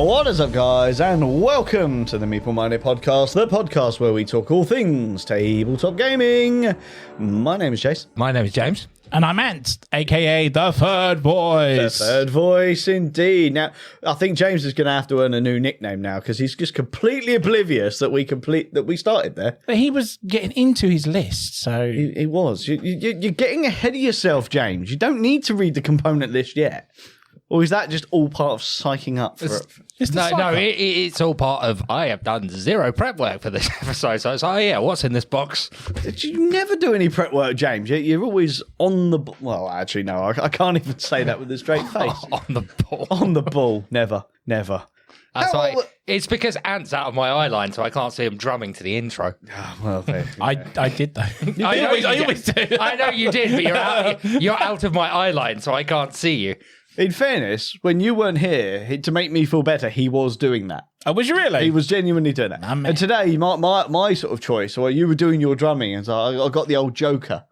What is up, guys, and welcome to the Meeple Minded Podcast, the podcast where we talk all things tabletop gaming. My name is Jace. My name is James. And I'm Ant, a.k.a. the Third Voice. The Third Voice, indeed. Now, I think James is going to have to earn a new nickname now, because he's just completely oblivious that we started there. But he was getting into his list, so... He was. You're getting ahead of yourself, James. You don't need to read the component list yet. Or is that just all part of psyching up for it? It's all part of, I have done zero prep work for this episode. So it's like, what's in this box? You never do any prep work, James. You're always on the... Well, actually, no, I can't even say that with a straight face. On the ball. On the ball. Never. That's why it's because Ant's out of my eye line, so I can't see him drumming to the intro. Well, I did, though. I always do. I know you did, but you're out of my eye line, so I can't see you. In fairness, when you weren't here, to make me feel better, he was doing that. Oh, was you really? He was genuinely doing that. And today, my sort of choice, or you were doing your drumming, and so I got the old Joker.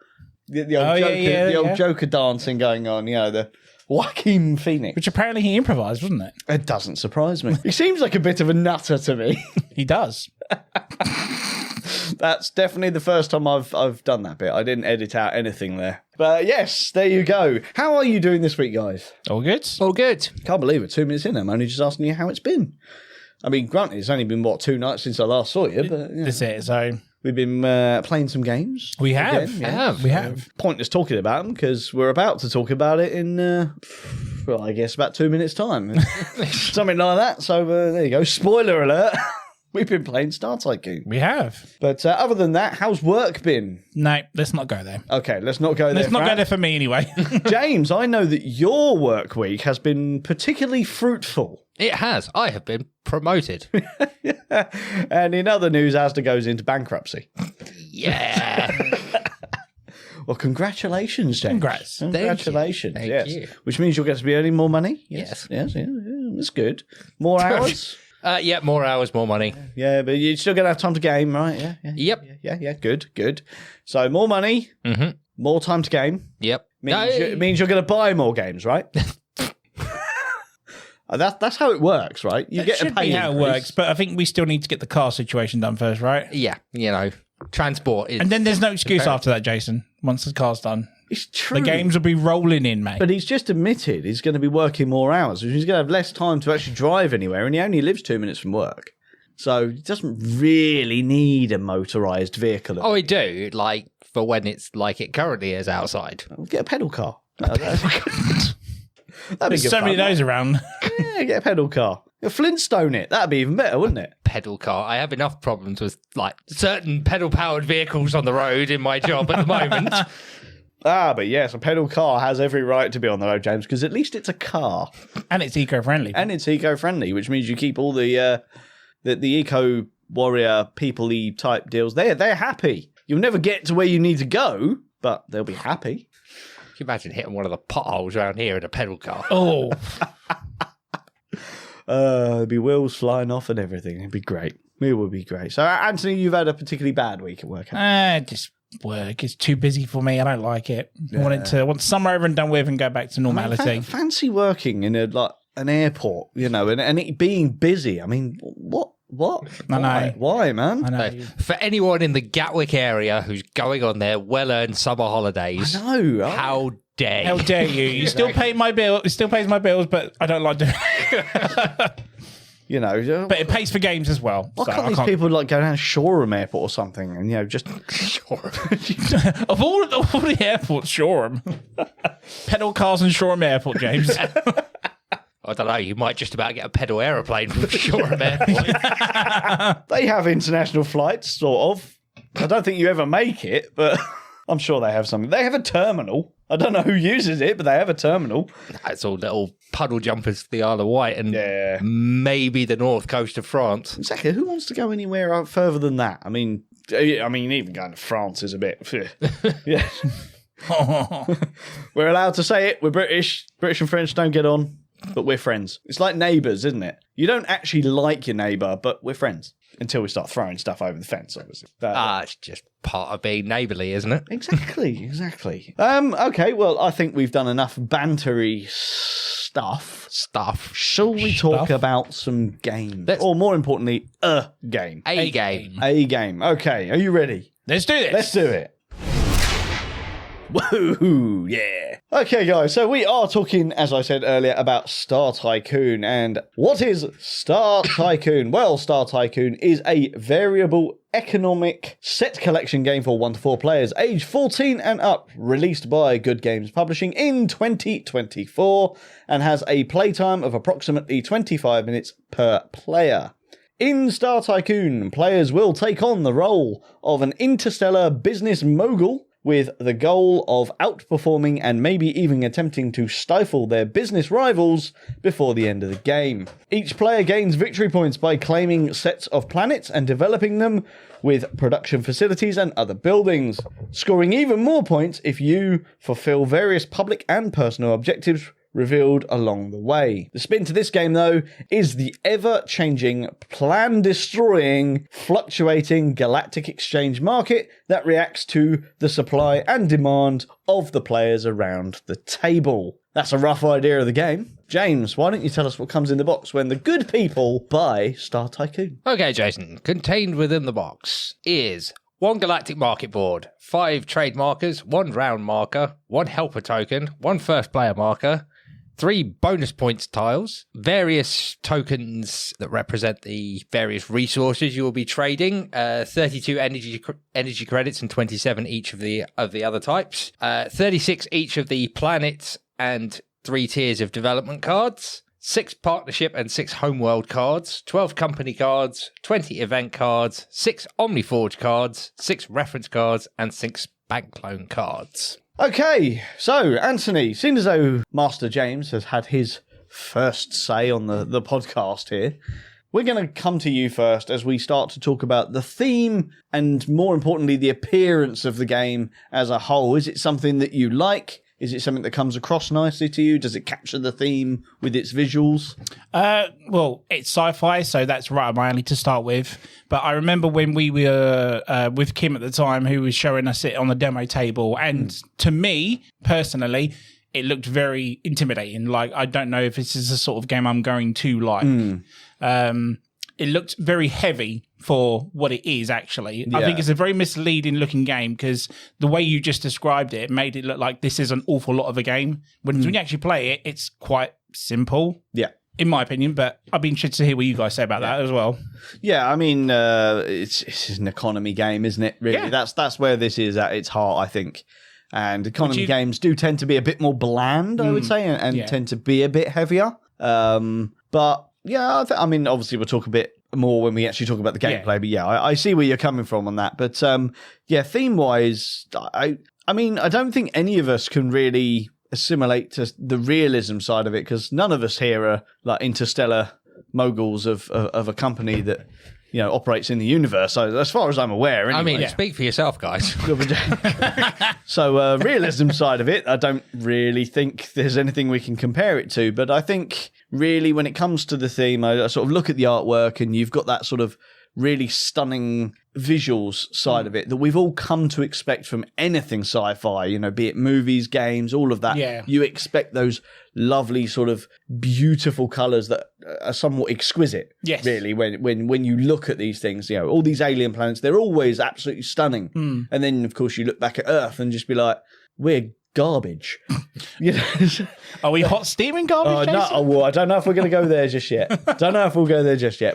The old Joker dancing going on, the Joaquin Phoenix. Which apparently he improvised, wasn't it? It doesn't surprise me. He seems like a bit of a nutter to me. He does. That's definitely the first time I've done that bit. I didn't edit out anything there. But yes, there you go. How are you doing this week, guys? All good? All good. Can't believe it. 2 minutes in, I'm only just asking you how it's been. I mean, granted, it's only been, 2 nights since I last saw you, but... That's it, so... We've been playing some games. We have. Again, We have. Pointless talking about them, because we're about to talk about it in, I guess about 2 minutes' time. Something like that. So there you go. Spoiler alert. We've been playing Star Tycoons. We have. But other than that, how's work been? No, let's not go there. Okay, let's not go there. Let's not go there for me anyway. James, I know that your work week has been particularly fruitful. It has. I have been promoted. And in other news, Asda goes into bankruptcy. Yeah. Well, congratulations, James. Congrats. Congratulations. Thank you. Which means you'll get to be earning more money. Yes. Yes, that's good. More hours. Yeah, more hours, more money. Yeah, but you're still going to have time to game, right? Yeah. Yep. Yeah. Good. So more money, more time to game. Yep. Means you're going to buy more games, right? That's how it works, right? You get a pay how it works, but I think we still need to get the car situation done first, right? Yeah, transport is... And then there's no excuse after that, Jason, once the car's done. It's true. The games will be rolling in, mate. But he's just admitted he's going to be working more hours, which means he's going to have less time to actually drive anywhere, and he only lives 2 minutes from work. So he doesn't really need a motorised vehicle. Oh, we do, for when it's like it currently is outside. Get a pedal car. There's so many of those around. Yeah, get a pedal car. Flintstone it. That'd be even better, wouldn't it? Pedal car. I have enough problems with certain pedal-powered vehicles on the road in my job at the moment. But yes, a pedal car has every right to be on the road, James, because at least it's a car. And it's eco-friendly. Which means you keep all the eco-warrior, people-y type deals. They're happy. You'll never get to where you need to go, but they'll be happy. Can you imagine hitting one of the potholes around here in a pedal car? Oh. There'd be wheels flying off and everything. It'd be great. It would be great. So, Anthony, you've had a particularly bad week at work. Just work. It's too busy for me. I don't like it. I want summer over and done with and go back to normality. Fancy working in an airport, and it being busy. I mean, what? I know. Why, man? I know. For anyone in the Gatwick area who's going on their well-earned summer holidays, I know. How dare you? How dare you? You still pay my bill. It still pays my bills, but I don't like doing it. But it pays for games as well. Why can't these people go down to Shoreham Airport or something and just Shoreham of all the airports, Shoreham, pedal cars and Shoreham Airport, James. I don't know. You might just about get a pedal aeroplane from Shoreham Airport. They have international flights, sort of. I don't think you ever make it, but I'm sure they have something. They have a terminal. I don't know who uses it, but they have a terminal. It's all little puddle jumpers to the Isle of Wight and Yeah. maybe the north coast of France. Exactly. Who wants to go anywhere further than that? I mean, even going to France is a bit... Yeah. We're allowed to say it. We're British. British and French don't get on. but we're friends. It's like neighbours, isn't it? You don't actually like your neighbour, but we're friends. Until we start throwing stuff over the fence, obviously. It's just part of being neighbourly, isn't it? Exactly. Okay, well, I think we've done enough bantery stuff. Shall we talk about some games? Or more importantly, a game. A game. Okay, are you ready? Let's do this. Let's do it. Woohoo, yeah. Okay, guys, so we are talking, as I said earlier, about Star Tycoon. And what is Star Tycoon? Well, Star Tycoon is a variable economic set collection game for 1 to 4 players, age 14 and up, released by Good Games Publishing in 2024, and has a playtime of approximately 25 minutes per player. In Star Tycoon, players will take on the role of an interstellar business mogul with the goal of outperforming and maybe even attempting to stifle their business rivals before the end of the game. Each player gains victory points by claiming sets of planets and developing them with production facilities and other buildings, scoring even more points if you fulfill various public and personal objectives revealed along the way. The spin to this game, though, is the ever-changing, plan-destroying, fluctuating galactic exchange market that reacts to the supply and demand of the players around the table. That's a rough idea of the game. James, why don't you tell us what comes in the box when the good people buy Star Tycoon? Okay, Jason. Contained within the box is 1 galactic market board, 5 trade markers, 1 round marker, 1 helper token, 1 first player marker, 3 bonus points tiles, various tokens that represent the various resources you will be trading, 32 energy credits and 27 each of the other types, 36 each of the planets and 3 tiers of development cards, 6 partnership and 6 homeworld cards, 12 company cards, 20 event cards, 6 Omniforge cards, 6 reference cards, and 6 bank loan cards. Okay, so Anthony, seeing as though Master James has had his first say on the podcast here, we're going to come to you first as we start to talk about the theme and, more importantly, the appearance of the game as a whole. Is it something that you like? Is it something that comes across nicely to you? Does it capture the theme with its visuals? Well, it's sci-fi, so that's right up my alley to start with. But I remember when we were with Kim at the time, who was showing us it on the demo table. And to me, personally, it looked very intimidating. Like, I don't know if this is the sort of game I'm going to like. It looked very heavy for what it is, actually. Yeah. I think it's a very misleading looking game because the way you just described it made it look like this is an awful lot of a game. When you actually play it, it's quite simple. Yeah. In my opinion, but I'd be interested to hear what you guys say about that as well. Yeah, I mean, it's an economy game, isn't it, really? Yeah. That's where this is at its heart, I think. And economy games do tend to be a bit more bland, I would say, and tend to be a bit heavier. But yeah, I mean, obviously we'll talk a bit more when we actually talk about the gameplay. But yeah, I see where you're coming from on that. But yeah, theme-wise, I mean, I don't think any of us can really assimilate to the realism side of it because none of us here are like interstellar moguls of a company that, you know, operates in the universe. So as far as I'm aware, anyway. I mean, speak for yourself, guys. So realism side of it, I don't really think there's anything we can compare it to. But I think really when it comes to the theme, I sort of look at the artwork and you've got that sort of really stunning visuals side of it that we've all come to expect from anything sci-fi, you know, be it movies, games, all of that. Yeah. You expect those lovely sort of beautiful colours that are somewhat exquisite, really, when you look at these things, you know, all these alien planets, they're always absolutely stunning. And then, of course, you look back at Earth and just be like, we're garbage. You know? Are we hot steaming garbage? No, well, I don't know if we're going to go there just yet.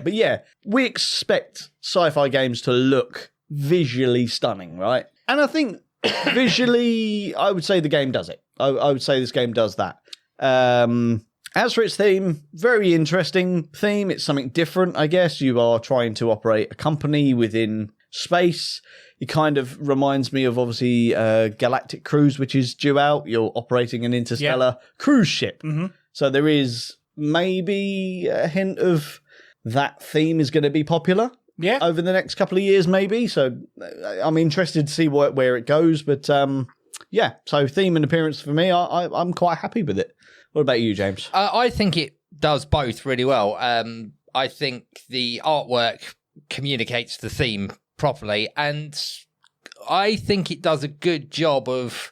But yeah, we expect sci-fi games to look visually stunning, right? And I think visually, I would say the game does it. I would say this game does that. As for its theme, very interesting theme. It's something different, I guess. You are trying to operate a company within space. It kind of reminds me of, obviously, Galactic Cruise, which is due out. You're operating an interstellar cruise ship. So there is maybe a hint of that theme is going to be popular over the next couple of years, maybe. So I'm interested to see where it goes. But yeah, so theme and appearance for me, I'm quite happy with it. What about you, James? I think it does both really well. I think the artwork communicates the theme properly, and I think it does a good job of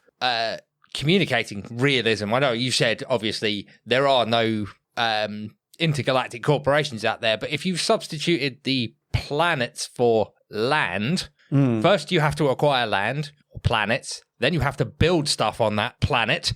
communicating realism. I know you said, obviously, there are no intergalactic corporations out there, but if you've substituted the planets for land, first you have to acquire land or planets, then you have to build stuff on that planet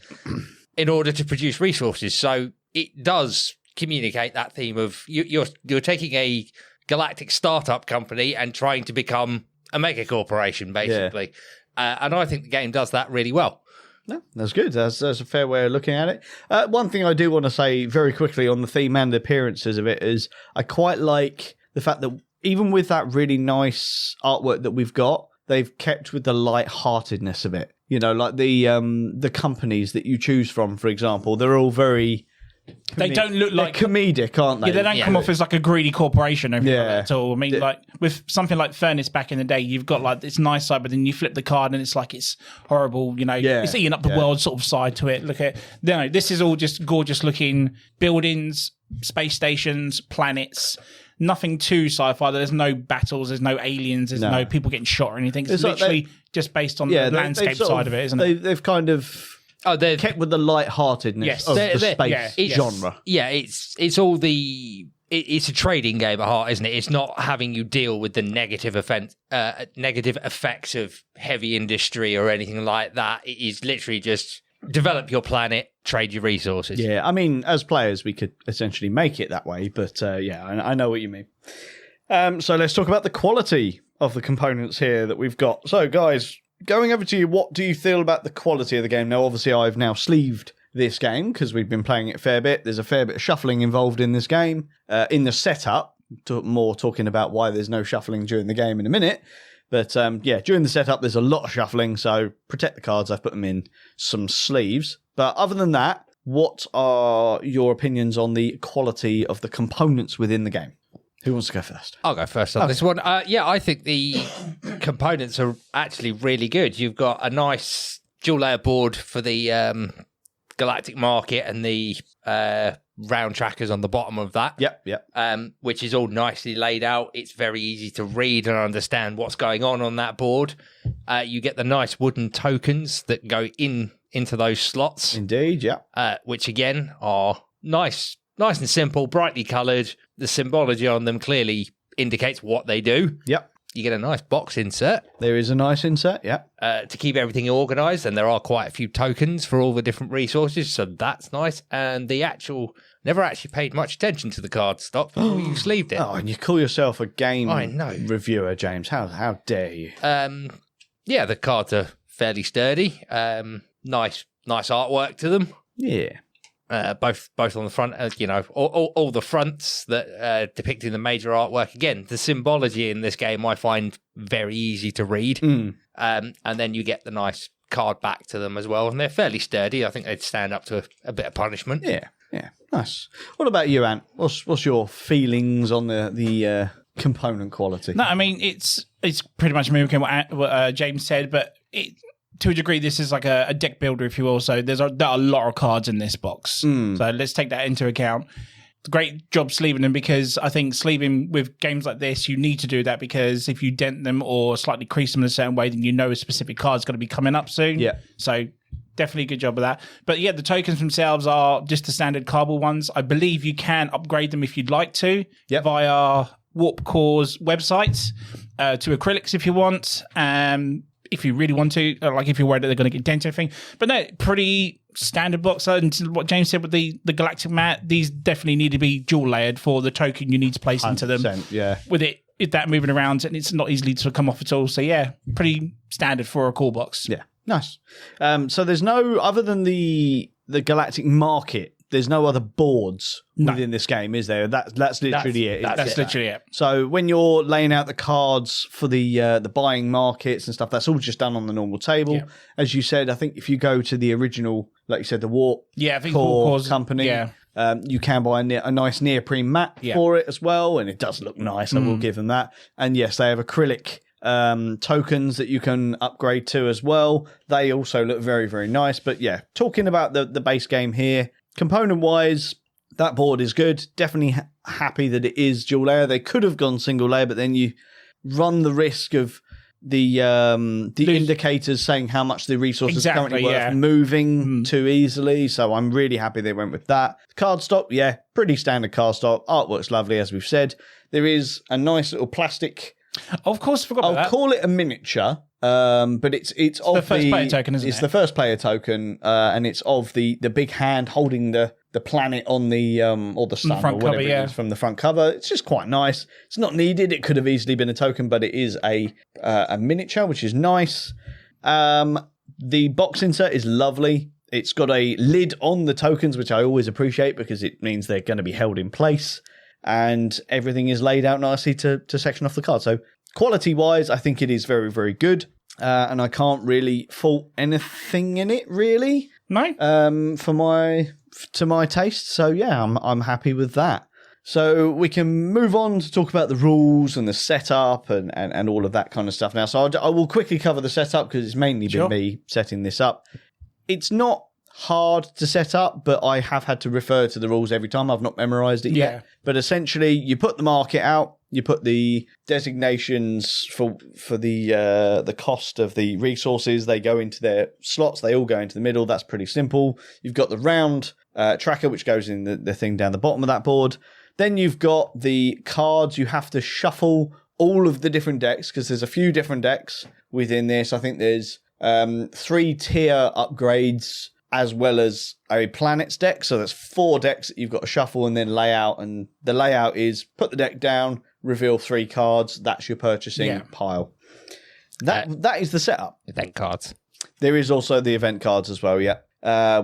in order to produce resources. So it does communicate that theme of you're taking a galactic startup company and trying to become a mega corporation, basically. And I think the game does that really well. No, that's good. That's a fair way of looking at it. One thing I do want to say very quickly on the theme and appearances of it is I quite like the fact that even with that really nice artwork that we've got, they've kept with the light-heartedness of it. You know, like the companies that you choose from, for example, they're all very... They don't look like comedic, aren't they? Yeah, they don't come off as like a greedy corporation or anything like that at all. I mean, Yeah. like with something like Furnace back in the day, you've got like this nice side, but then you flip the card and it's like it's horrible. You know, Yeah. it's eating up the world sort of side to it. Look at no, this is all just gorgeous looking buildings, space stations, planets. Nothing too sci-fi. There's no battles. There's no aliens. There's no people getting shot or anything. It's like literally just based on the landscape side of it, isn't it? They've kind of They're kept with the light-heartedness of the space genre. Yeah, it's all the... It's a trading game at heart, isn't it? It's not having you deal with the negative effects of heavy industry or anything like that. It is literally just develop your planet, trade your resources. Yeah, I mean, as players, we could essentially make it that way, but I know what you mean. So let's talk about the quality of the components here that we've got. So, guys, going over to you, what do you feel about the quality of the game? Now, obviously, I've now sleeved this game because we've been playing it a fair bit. There's a fair bit of shuffling involved in this game. In the setup, more talking about why there's no shuffling during the game in a minute. But during the setup, there's a lot of shuffling, so protect the cards. I've put them in some sleeves. But other than that, what are your opinions on the quality of the components within the game? Who wants to go first? I'll go first on this one. I think the components are actually really good. You've got a nice dual layer board for the galactic market and the round trackers on the bottom of that. Yep. Which is all nicely laid out. It's very easy to read and understand what's going on that board. You get the nice wooden tokens that go into those slots. Indeed, yeah. Which again are nice and simple, brightly coloured. The symbology on them clearly indicates what they do. Yep. You get a nice box insert. There is a nice insert, yeah. To keep everything organised, and there are quite a few tokens for all the different resources, so that's nice. And never actually paid much attention to the card stock before you sleeved it. Oh, and you call yourself a game reviewer, James. How dare you? The cards are fairly sturdy. Nice artwork to them. Yeah. Both on the front, all the fronts that depicting the major artwork. Again, the symbology in this game I find very easy to read. And then you get the nice card back to them as well, and they're fairly sturdy. I think they'd stand up to a bit of punishment. Yeah, nice. What about you, Ant? What's your feelings on the component quality? No, I mean it's pretty much mimicking what James said, but to a degree, this is like a deck builder, if you will. So there are a lot of cards in this box. So let's take that into account. Great job sleeving them, because I think sleeving with games like this, you need to do that, because if you dent them or slightly crease them in a certain way, then you know a specific card's going to be coming up soon. Yeah. So definitely a good job of that. But yeah, the tokens themselves are just the standard cardboard ones. I believe you can upgrade them if you'd like to via Warp Core's websites to acrylics if you want. If you really want to, like if you're worried that they're going to get dented or anything. But no, pretty standard box. And what James said with the galactic mat, these definitely need to be dual layered for the token you need to place into them. Yeah. With that moving around, and it's not easily to come off at all. So yeah, pretty standard for a core box. Yeah, nice. So there's no, other than the galactic market, there's no other boards within this game, is there? That's literally it. That's literally it. So when you're laying out the cards for the buying markets and stuff, that's all just done on the normal table. Yeah. As you said, I think if you go to the original, like you said, the Warp Core company, you can buy a nice neoprene mat for it as well, and it does look nice. I will give them that. And yes, they have acrylic tokens that you can upgrade to as well. They also look very, very nice. But yeah, talking about the base game here, Component-wise, that board is good. Definitely happy that it is dual layer. They could have gone single layer, but then you run the risk of the indicators saying how much the resources are currently worth moving too easily. So I'm really happy they went with that. Card stock, yeah, pretty standard card stock. Artwork's lovely, as we've said. There is a nice little plastic. Of course, I forgot about that. I'll call it a miniature, but it's of the first player token, isn't it? It's the first player token, and it's of the big hand holding the planet on the or the sun or whatever it is from the front cover. It's just quite nice. It's not needed. It could have easily been a token, but it is a miniature, which is nice. The box insert is lovely. It's got a lid on the tokens, which I always appreciate because it means they're going to be held in place. And everything is laid out nicely to section off the card. So quality-wise, I think it is very, very good. And I can't really fault anything in it, really. No. To my taste. So yeah, I'm happy with that. So we can move on to talk about the rules and the setup and all of that kind of stuff now. So I will quickly cover the setup because it's mainly been me setting this up. It's not hard to set up, but I have had to refer to the rules every time. I've not memorized it yet. But essentially, you put the market out, you put the designations for the cost of the resources. They go into their slots. They all go into the middle. That's pretty simple. You've got the round tracker, which goes in the thing down the bottom of that board. Then you've got the cards. You have to shuffle all of the different decks because there's a few different decks within this. I think there's 3 tier upgrades as well as a planets deck. So there's 4 decks that you've got to shuffle and then lay out. And the layout is put the deck down, reveal 3 cards. That's your purchasing pile. That is the setup. Event cards. There is also the event cards as well,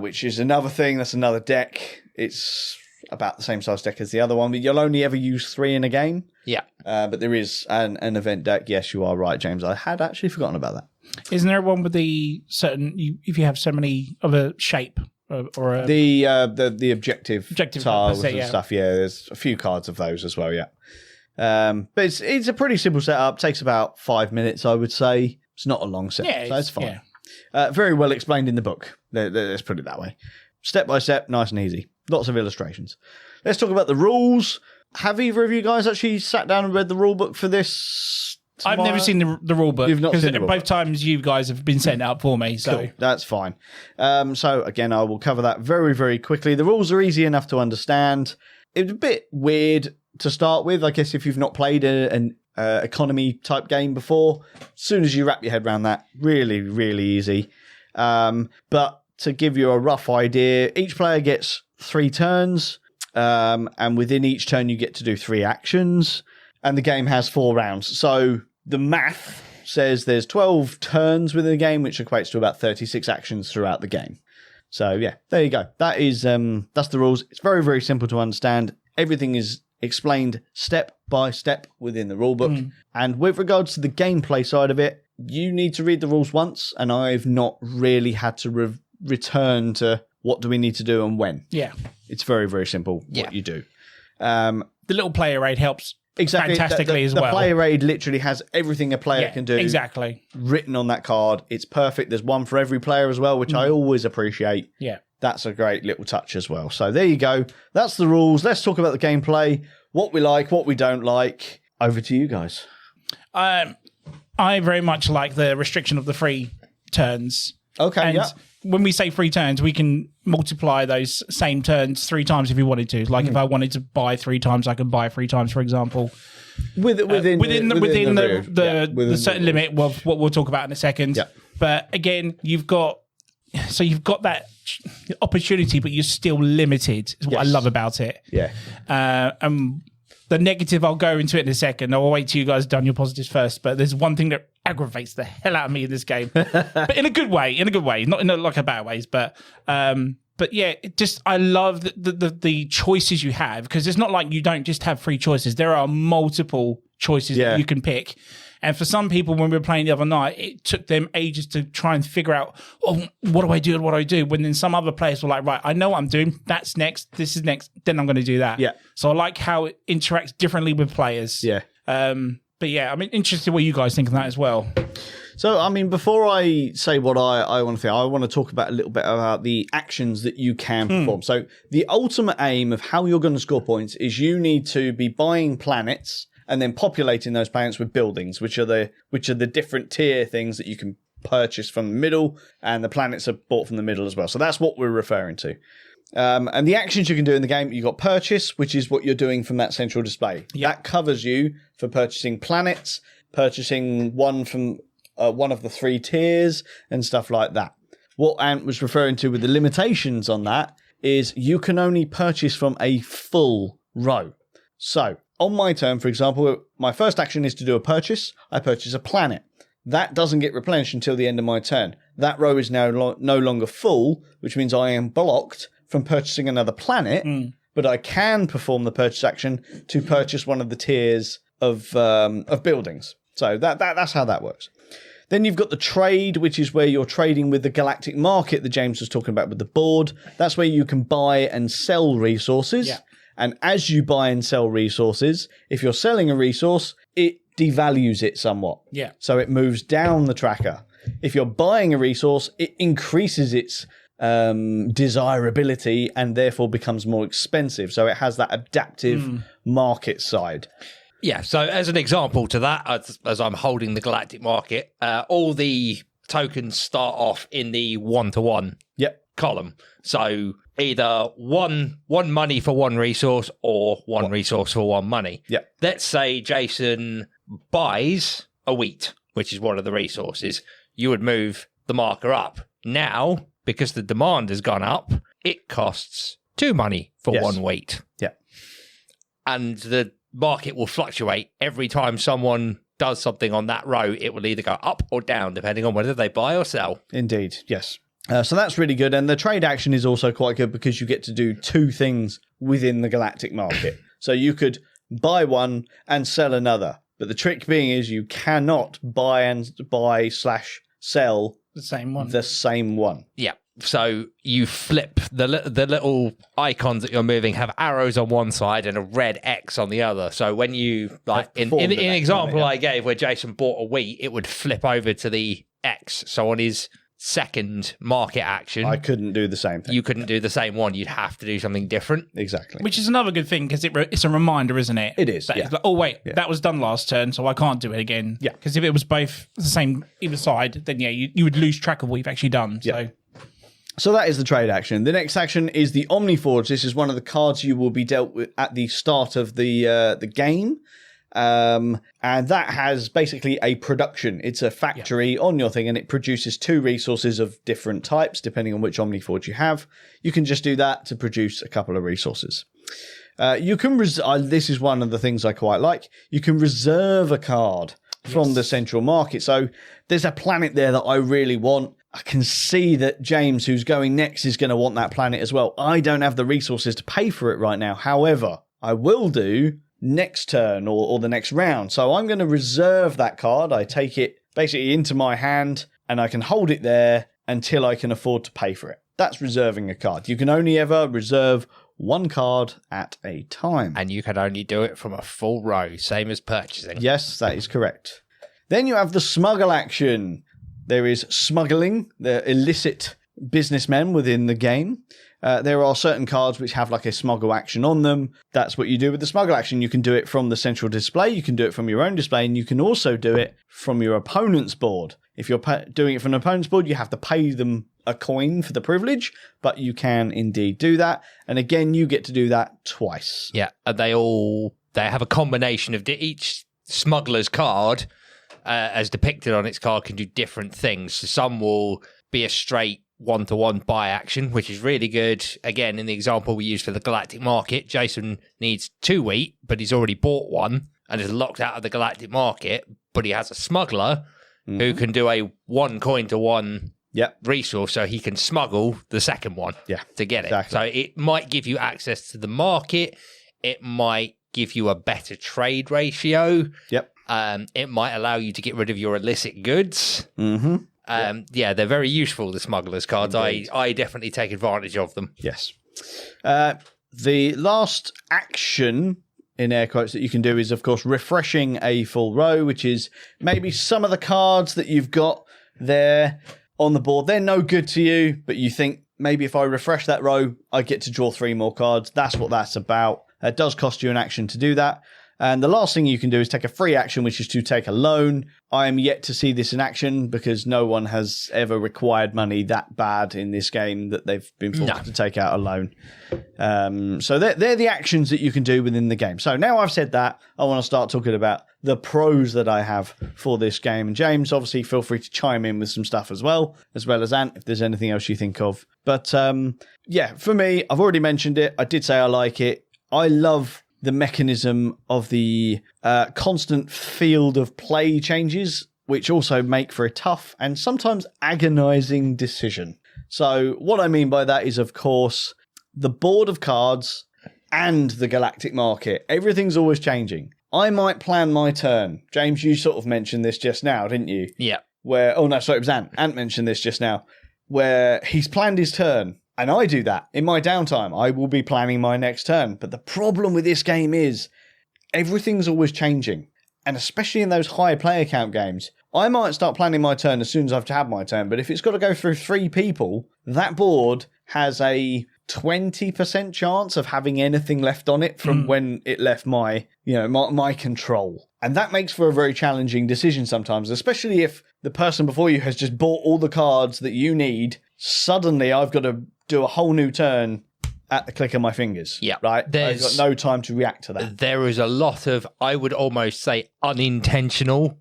which is another thing. That's another deck. It's about the same size deck as the other one, but you'll only ever use 3 in a game. Yeah. But there is an event deck. Yes, you are right, James. I had actually forgotten about that. Isn't there one with the certain, if you have so many of a shape or a... The objective tiles and yeah. stuff, there's a few cards of those as well, But it's a pretty simple setup. Takes about 5 minutes, I would say. It's not a long setup, so it's fine. Very well explained in the book. Let's put it that way. Step by step, nice and easy. Lots of illustrations. Let's talk about the rules. Have either of you guys actually sat down and read the rule book for this? I've never seen the rule book. You've not seen the rule both book. times you guys have been setting it up for me. So cool. That's fine. So again, I will cover that very, very quickly. The rules are easy enough to understand. It's a bit weird to start with, I guess, if you've not played an economy type game before. As soon as you wrap your head around that, really, really easy. But to give you a rough idea, each player gets 3 turns. And within each turn, you get to do 3 actions. And the game has 4 rounds. So the math says there's 12 turns within the game, which equates to about 36 actions throughout the game. So yeah, there you go. That is that's the rules. It's very, very simple to understand. Everything is explained step by step within the rulebook. And with regards to the gameplay side of it, you need to read the rules once, and I've not really had to return to what do we need to do and when. Yeah. It's very, very simple what you do. The little player aid helps fantastically as well. The player aid literally has everything a player can do. Exactly. Written on that card. It's perfect. There's one for every player as well, which I always appreciate. Yeah. That's a great little touch as well. So there you go. That's the rules. Let's talk about the gameplay. What we like, what we don't like. Over to you guys. I very much like the restriction of the 3 turns. Okay, and when we say 3 turns, we can multiply those same turns 3 times if you wanted to. Like if I wanted to buy 3 times, I could buy 3 times, for example. Within the certain limit of what we'll talk about in a second. Yeah. But again, you've got that opportunity, but you're still limited. Is what I love about it. Yeah. The negative, I'll go into it in a second. I'll wait till you guys have done your positives first. But there's one thing that aggravates the hell out of me in this game, but in a good way, not in a bad ways. But yeah, I love the choices you have, because it's not like you don't just have 3 choices. There are multiple choices that you can pick. And for some people, when we were playing the other night, it took them ages to try and figure out, what do I do? What do I do? When then some other players were like, right, I know what I'm doing. That's next. This is next. Then I'm going to do that. Yeah. So I like how it interacts differently with players. Yeah. But yeah, I mean, interested what you guys think of that as well. So, I mean, before I say what I want to think, I want to talk about a little bit about the actions that you can perform. So, the ultimate aim of how you're going to score points is you need to be buying planets and then populating those planets with buildings, which are the different tier things that you can purchase from the middle, and the planets are bought from the middle as well. So that's what we're referring to. And the actions you can do in the game, you've got purchase, which is what you're doing from that central display. Yep. That covers you for purchasing planets, purchasing one from one of the 3 tiers and stuff like that. What Ant was referring to with the limitations on that is you can only purchase from a full row. So on my turn, for example, my first action is to do a purchase. I purchase a planet. That doesn't get replenished until the end of my turn. That row is now no longer full, which means I am blocked from purchasing another planet, but I can perform the purchase action to purchase one of the tiers of buildings. So that's how that works. Then you've got the trade, which is where you're trading with the galactic market that James was talking about with the board. That's where you can buy and sell resources. Yeah. And as you buy and sell resources, if you're selling a resource, it devalues it somewhat. Yeah. So it moves down the tracker. If you're buying a resource, it increases its desirability and therefore becomes more expensive. So it has that adaptive market side. Yeah, so as an example to that, as I'm holding the galactic market, all the tokens start off in the 1-to-1 column. So either one money for one resource or one resource for one money. Yep. Let's say Jason buys a wheat, which is one of the resources. You would move the marker up. Now, because the demand has gone up, it costs 2 money for one wheat. Yeah. And the market will fluctuate every time someone does something on that row. It will either go up or down depending on whether they buy or sell. Indeed, yes. So that's really good. And the trade action is also quite good because you get to do 2 things within the galactic market. So you could buy one and sell another. But the trick being is you cannot buy/sell the same one. Yeah. So you flip the little icons that you're moving have arrows on one side and a red X on the other. So when you in the example I gave where Jason bought a wheat, it would flip over to the X. So on his second market action, I couldn't do the same thing. You couldn't do the same one. You'd have to do something different. Exactly. Which is another good thing because it's a reminder, isn't it? It is. That oh wait, that was done last turn, so I can't do it again. Yeah. Because if it was both the same either side, then you would lose track of what you've actually done. Yeah. So that is the trade action. The next action is the Omniforge. This is one of the cards you will be dealt with at the start of the game. And that has basically a production. It's a factory on your thing and it produces 2 resources of different types depending on which Omniforge you have. You can just do that to produce a couple of resources. You can this is one of the things I quite like. You can reserve a card from the central market. So there's a planet there that I really want. I can see that James, who's going next, is going to want that planet as well. I don't have the resources to pay for it right now. However, I will do next turn or the next round. So I'm going to reserve that card. I take it basically into my hand and I can hold it there until I can afford to pay for it. That's reserving a card. You can only ever reserve 1 card at a time. And you can only do it from a full row, same as purchasing. Yes, that is correct. Then you have the smuggle action. There is smuggling, the illicit businessmen within the game. There are certain cards which have like a smuggle action on them. That's what you do with the smuggle action. You can do it from the central display. You can do it from your own display. And you can also do it from your opponent's board. If you're doing it from an opponent's board, you have to pay them a coin for the privilege. But you can indeed do that. And again, you get to do that twice. Yeah, and they have a combination of each smuggler's card as depicted on its card can do different things. So some will be a straight 1-to-1 buy action, which is really good. Again, in the example we used for the galactic market, Jason needs 2 wheat, but he's already bought 1 and is locked out of the galactic market, but he has a smuggler who can do a 1 coin to 1 resource, so he can smuggle the second one to get it. So it might give you access to the market. It might give you a better trade ratio. It might allow you to get rid of your illicit goods. They're very useful, the smugglers cards. I definitely take advantage of them. Yes. The last action in air quotes, that you can do is, of course, refreshing a full row, which is maybe some of the cards that you've got there on the board. They're no good to you, but you think maybe if I refresh that row, I get to draw 3 more cards. That's what that's about. It does cost you an action to do that. And the last thing you can do is take a free action, which is to take a loan. I am yet to see this in action because no one has ever required money that bad in this game that they've been forced to take out a loan. So they're the actions that you can do within the game. So now I've said that, I want to start talking about the pros that I have for this game. And James, obviously, feel free to chime in with some stuff as well as Ant, if there's anything else you think of. But yeah, for me, I've already mentioned it. I did say I like it. I love the mechanism of the constant field of play changes, which also make for a tough and sometimes agonizing decision. So what I mean by that is, of course, the board of cards and the galactic market. Everything's always changing. I might plan my turn. James, you sort of mentioned this just now, didn't you? Yeah. It was Ant. Ant mentioned this just now, where he's planned his turn. And I do that in my downtime. I will be planning my next turn. But the problem with this game is everything's always changing. And especially in those high player count games, I might start planning my turn as soon as I've had my turn. But if it's got to go through 3 people, that board has a 20% chance of having anything left on it from when it left my control. And that makes for a very challenging decision sometimes, especially if the person before you has just bought all the cards that you need. Suddenly I've got to do a whole new turn at the click of my fingers. Yeah. Right? I've got no time to react to that. There is a lot of, I would almost say, unintentional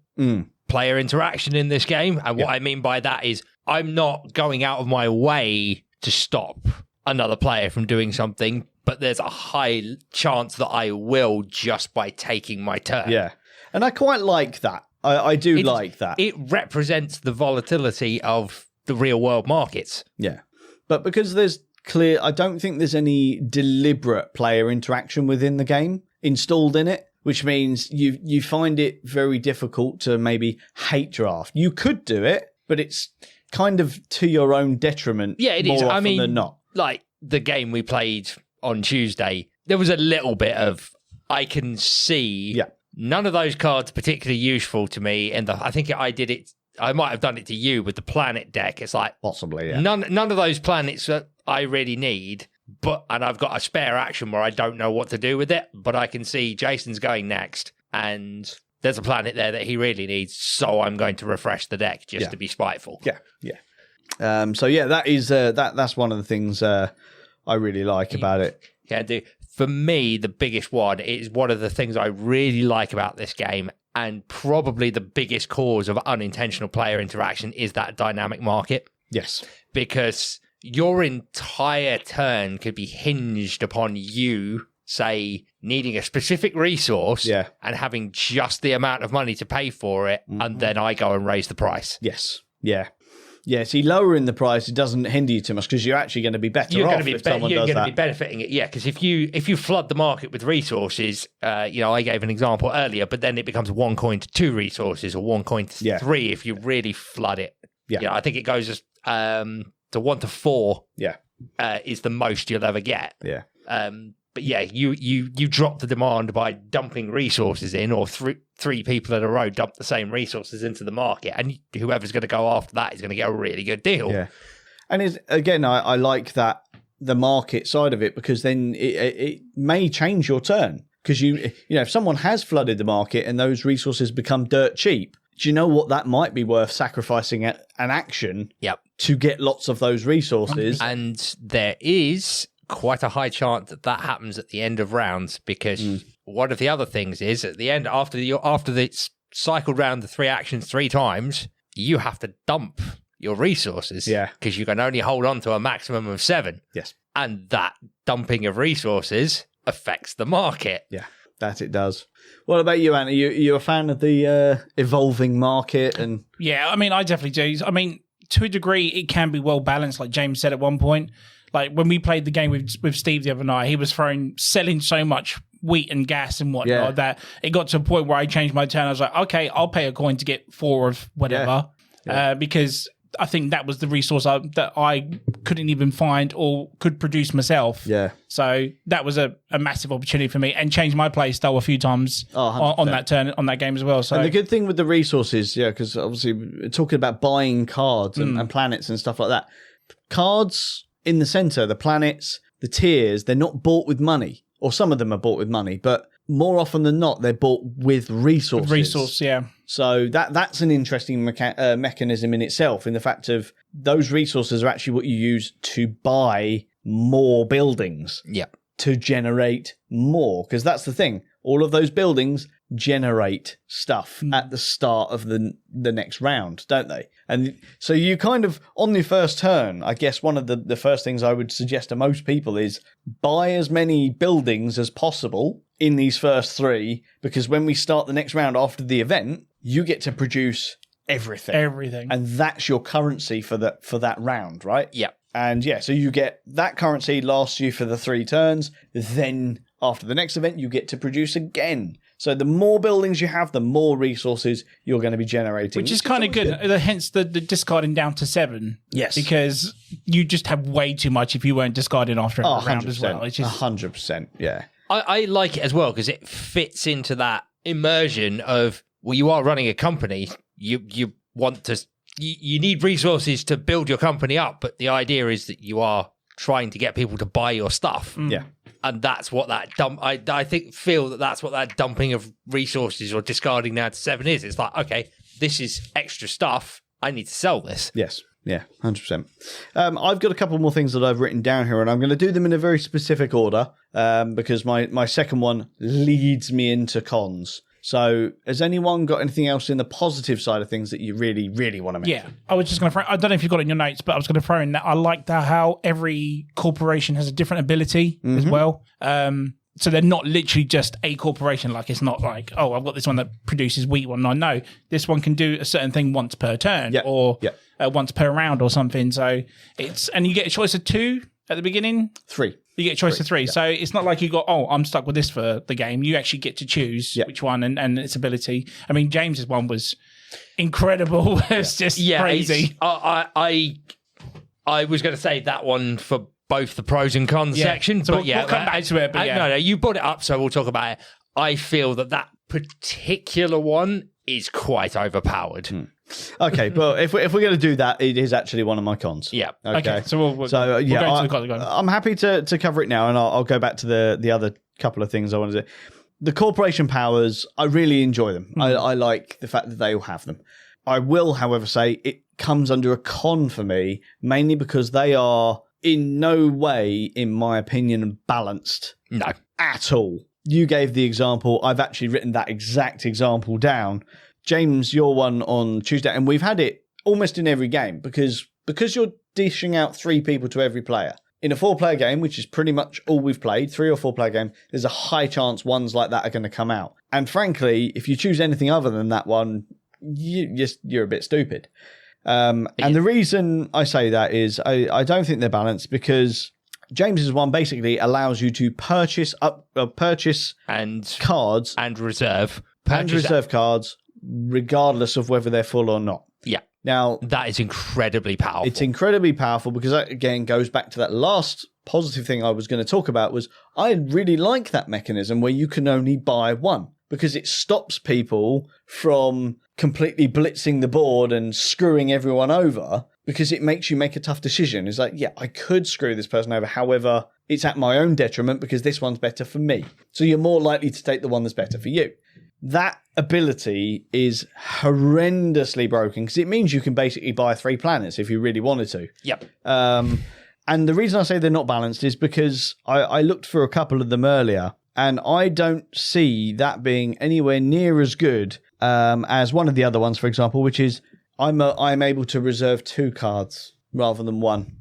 player interaction in this game. And what I mean by that is I'm not going out of my way to stop another player from doing something, but there's a high chance that I will just by taking my turn. Yeah. And I quite like that. I do like that. It represents the volatility of the real world markets. Yeah. But because I don't think there's any deliberate player interaction within the game installed in it, which means you find it very difficult to maybe hate draft. You could do it, but it's kind of to your own detriment. Yeah, it more is. Often than not. Like the game we played on Tuesday, there was a little bit of, I can see none of those cards particularly useful to me. And I think I might have done it to you with the planet deck. It's like possibly, yeah. None of those planets that I really need, and I've got a spare action where I don't know what to do with it, but I can see Jason's going next, and there's a planet there that he really needs, so I'm going to refresh the deck just to be spiteful. Yeah. So yeah, that is that's one of the things I really like about it. Yeah, for me, the biggest one is one of the things I really like about this game, and probably the biggest cause of unintentional player interaction is that dynamic market. Yes. Because your entire turn could be hinged upon you, say, needing a specific resource and having just the amount of money to pay for it, and then I go and raise the price. Yes. Yeah. Yeah, see, lowering the price, it doesn't hinder you too much because you're actually going to be better off if someone does that. You're going to be benefiting it, yeah, because if you flood the market with resources, I gave an example earlier, but then it becomes 1 coin to 2 resources or 1 coin to 3 if you really flood it. Yeah. I think it goes as to 1 to 4 is the most you'll ever get. Yeah. But yeah, you drop the demand by dumping resources in, or 3 people in a row dump the same resources into the market, and whoever's going to go after that is going to get a really good deal. Yeah, and again, I like that, the market side of it, because then it may change your turn, because if someone has flooded the market and those resources become dirt cheap, do you know what, that might be worth sacrificing an action to get lots of those resources. And there is quite a high chance that happens at the end of rounds, because one of the other things is at the end, after it's cycled round the 3 actions 3 times, you have to dump your resources. Yeah. Because you can only hold on to a maximum of 7. Yes. And that dumping of resources affects the market. Yeah, that it does. What about you, Anna? You a fan of the evolving market? And yeah, I mean, I definitely do. I mean, to a degree, it can be well balanced, like James said at one point. Like when we played the game with Steve the other night, he was selling so much wheat and gas and whatnot that it got to a point where I changed my turn. I was like, okay, I'll pay a coin to get 4 of whatever. Because I think that was the resource that I couldn't even find or could produce myself. Yeah. So that was a massive opportunity for me, and changed my play style a few times on that game as well. So and the good thing with the resources, because obviously we're talking about buying cards and planets and stuff like that. Cards in the center, the planets, the tiers, they're not bought with money, or some of them are bought with money, but more often than not, they're bought with resources. Yeah. So that's an interesting mechanism in itself, in the fact of those resources are actually what you use to buy more buildings. Yeah. To generate more, because that's the thing. All of those buildings generate stuff at the start of the next round, don't they? And so you kind of, on the first turn, I guess one of the first things I would suggest to most people is buy as many buildings as possible in these first 3, because when we start the next round after the event, you get to produce everything. And that's your currency for that round, right? Yeah. And so you get that currency lasts you for the 3 turns. Then after the next event, you get to produce again. So the more buildings you have, the more resources you're going to be generating. Which is kind of good. Hence the discarding down to 7. Yes. Because you just have way too much if you weren't discarding after a round as well. It's just 100%. Yeah. I like it as well because it fits into that immersion of, well, you are running a company. You want to... You need resources to build your company up, but the idea is that you are trying to get people to buy your stuff. Yeah. And that's what that feel that's what that dumping of resources or discarding down to 7 is. It's like, okay, this is extra stuff. I need to sell this. Yes. Yeah, 100%. I've got a couple more things that I've written down here, and I'm going to do them in a very specific order because my second one leads me into cons. So has anyone got anything else in the positive side of things that you really, really want to mention? Yeah, I was just going to throw, I don't know if you've got it in your notes, but I was going to throw in that I like how every corporation has a different ability as well. So they're not literally just a corporation. Like, it's not like, oh, I've got this one that produces wheat one. No, this one can do a certain thing once per turn or once per round or something. So and you get a choice of 2 at the beginning. 3. You get a choice of 3. Yeah. So it's not like you got, I'm stuck with this for the game. You actually get to choose which one and its ability. I mean, James's one was incredible. It's just crazy. I was going to say that one for both the pros and cons section. So but we'll come back to it. But no, you brought it up, so we'll talk about it. I feel that particular one is quite overpowered. Okay, well, if we're going to do that, it is actually one of my cons. Yeah. Okay. So we'll go into the I'm happy to cover it now, and I'll go back to the other couple of things I want to do. The corporation powers, I really enjoy them. I like the fact that they all have them. I will, however, say it comes under a con for me, mainly because they are in no way, in my opinion, balanced. No. At all. You gave the example. I've actually written that exact example down. James, your one on Tuesday, and we've had it almost in every game because you're dishing out 3 people to every player. In a 4-player game, which is pretty much all we've played, 3 or 4-player game, there's a high chance ones like that are going to come out. And frankly, if you choose anything other than that one, you're a bit stupid. And the reason I say that is I don't think they're balanced because James's one basically allows you to purchase and cards and reserve cards regardless of whether they're full or not. Yeah. Now, that is incredibly powerful. It's incredibly powerful because that, again, goes back to that last positive thing I was going to talk about was I really like that mechanism where you can only buy one because it stops people from completely blitzing the board and screwing everyone over because it makes you make a tough decision. It's like, I could screw this person over. However, it's at my own detriment because this one's better for me. So you're more likely to take the one that's better for you. That ability is horrendously broken because it means you can basically buy 3 planets if you really wanted to. Yep. And the reason I say they're not balanced is because I looked for a couple of them earlier and I don't see that being anywhere near as good as one of the other ones, for example, which is I'm able to reserve 2 cards rather than 1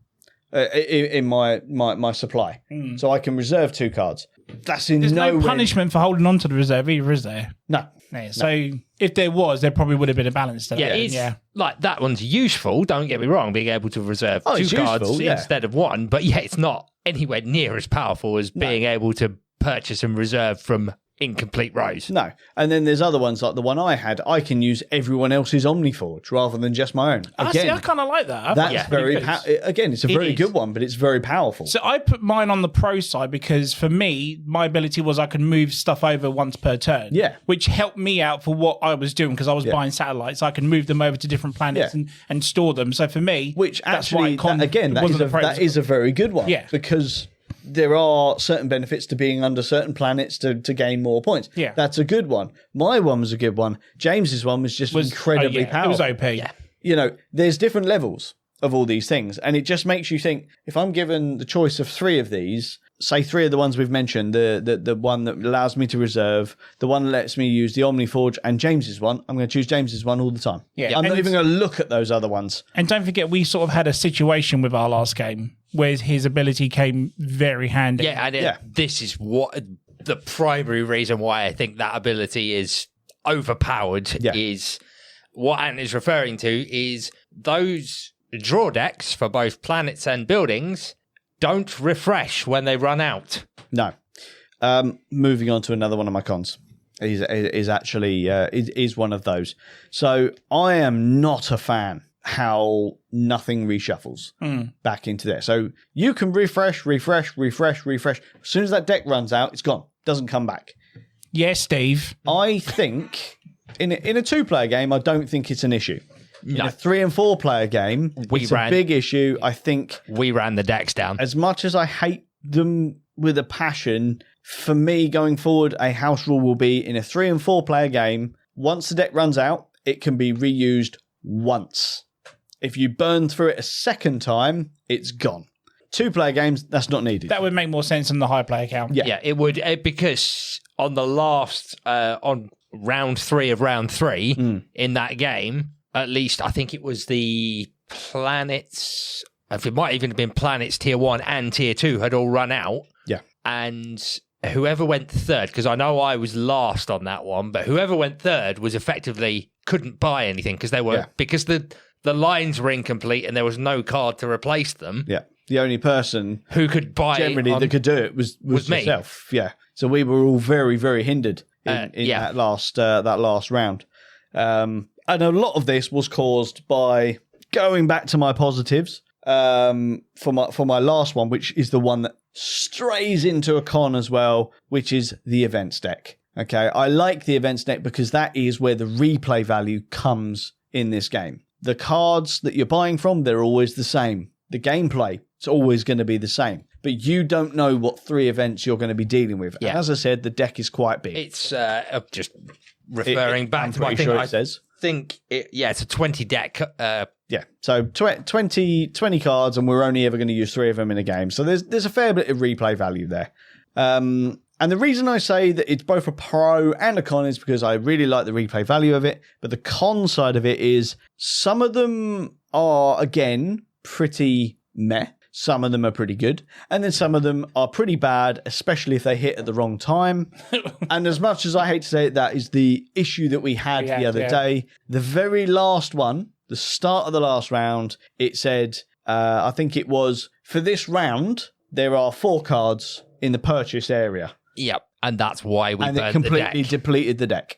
in my supply. So I can reserve 2 cards. There's no punishment for holding on to the reserve either, is there? No. So if there was, there probably would have been a balance to that. It's like that one's useful, don't get me wrong, being able to reserve 2 cards instead of 1, but it's not anywhere near as powerful as being able to purchase and reserve from incomplete rows. No. And then there's other ones like the one I had. I can use everyone else's Omniforge rather than just my own. See, I kind of like that. I think That's it's pretty very good. again, it's a very is. good one, but it's very powerful. So I put mine on the pro side because for me, my ability was I could move stuff over once per turn. Yeah. Which helped me out for what I was doing because I was buying satellites. I could move them over to different planets and store them. So for me, Which that's why actually, that is a very good one. Yeah. Because there are certain benefits to being under certain planets to gain more points. Yeah. That's a good one. My one was a good one. James's one was just incredibly powerful. It was OP. Yeah. You know, there's different levels of all these things, and it just makes you think, if I'm given the choice of 3 of these, say 3 of the ones we've mentioned, the one that allows me to reserve, the one that lets me use the Omniforge, and James's one, I'm going to choose James's one all the time. Yeah. I'm not And- even going to look at those other ones. And don't forget, we sort of had a situation with our last game where his ability came very handy. Yeah, and this is what the primary reason why I think that ability is overpowered is what Ant is referring to is those draw decks for both planets and buildings don't refresh when they run out. No. Moving on to another one of my cons. Is actually is one of those. So I am not a fan how nothing reshuffles back into there. So you can refresh. As soon as that deck runs out, it's gone. Doesn't come back. Yes, Steve. I think in a 2-player game, I don't think it's an issue. No. In a 3 and 4 player game, it's a big issue. I think we ran the decks down. as much as I hate them with a passion, for me going forward, a house rule will be in a 3 and 4 player game, once the deck runs out, it can be reused once. If you burn through it a second time, it's gone. 2-player games, that's not needed. That would make more sense than the high player count. Yeah, it would, because on the last, on round 3 of round 3 in that game, at least I think it was the planets, it might even have been planets tier 1 and tier 2 had all run out. Yeah. And whoever went third, because I know I was last on that one, but whoever went third was effectively couldn't buy anything because they were because the lines were incomplete and there was no card to replace them. Yeah. The only person who could buy generally that could do it was yourself. Me. Yeah. So we were all very, very hindered in that last round. And a lot of this was caused by going back to my positives for my last one, which is the one that strays into a con as well, which is the events deck. Okay, I like the events deck because that is where the replay value comes in this game. The cards that you're buying from, they're always the same. The gameplay, it's always going to be the same. But you don't know what 3 events you're going to be dealing with. Yeah. And as I said, the deck is quite big. It's just referring back I'm to my pretty thing. sure it says. It's a 20 deck. Yeah, so 20 cards, and we're only ever going to use 3 of them in a game. So there's a fair bit of replay value there. And the reason I say that it's both a pro and a con is because I really like the replay value of it. But the con side of it is some of them are, again, pretty meh. Some of them are pretty good. And then some of them are pretty bad, especially if they hit at the wrong time. And as much as I hate to say it, that is the issue that we had the other day. The very last one, the start of the last round, it said, I think it was, for this round, there are 4 cards in the purchase area. Yep, and that's why we burned the deck. And it completely depleted the deck.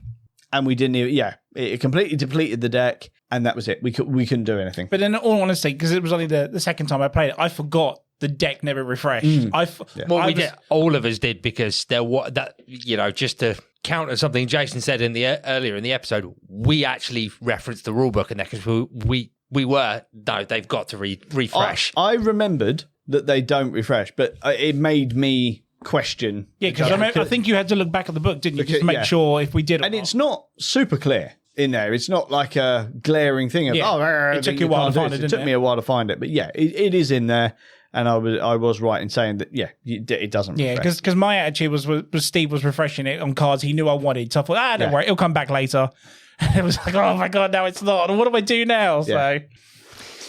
And we didn't even, it completely depleted the deck, and that was it. We couldn't do anything. But in all honesty, because it was only the second time I played it, I forgot the deck never refreshed. We did. All of us did, because just to counter something Jason said earlier in the episode, we actually referenced the rulebook in there because they've got to refresh. I remembered that they don't refresh, but it made me question. Yeah, because I think you had to look back at the book, didn't you, just to make sure if we did. And it's not super clear in there. It's not like a glaring thing of it took you a while to find it. It took me a while to find it, but it is in there. And I was right in saying that, it doesn't refresh. Yeah, because my attitude was Steve was refreshing it on cards he knew I wanted. So I thought, don't worry, it'll come back later. And it was like, oh my God, now it's not. What do I do now? Yeah.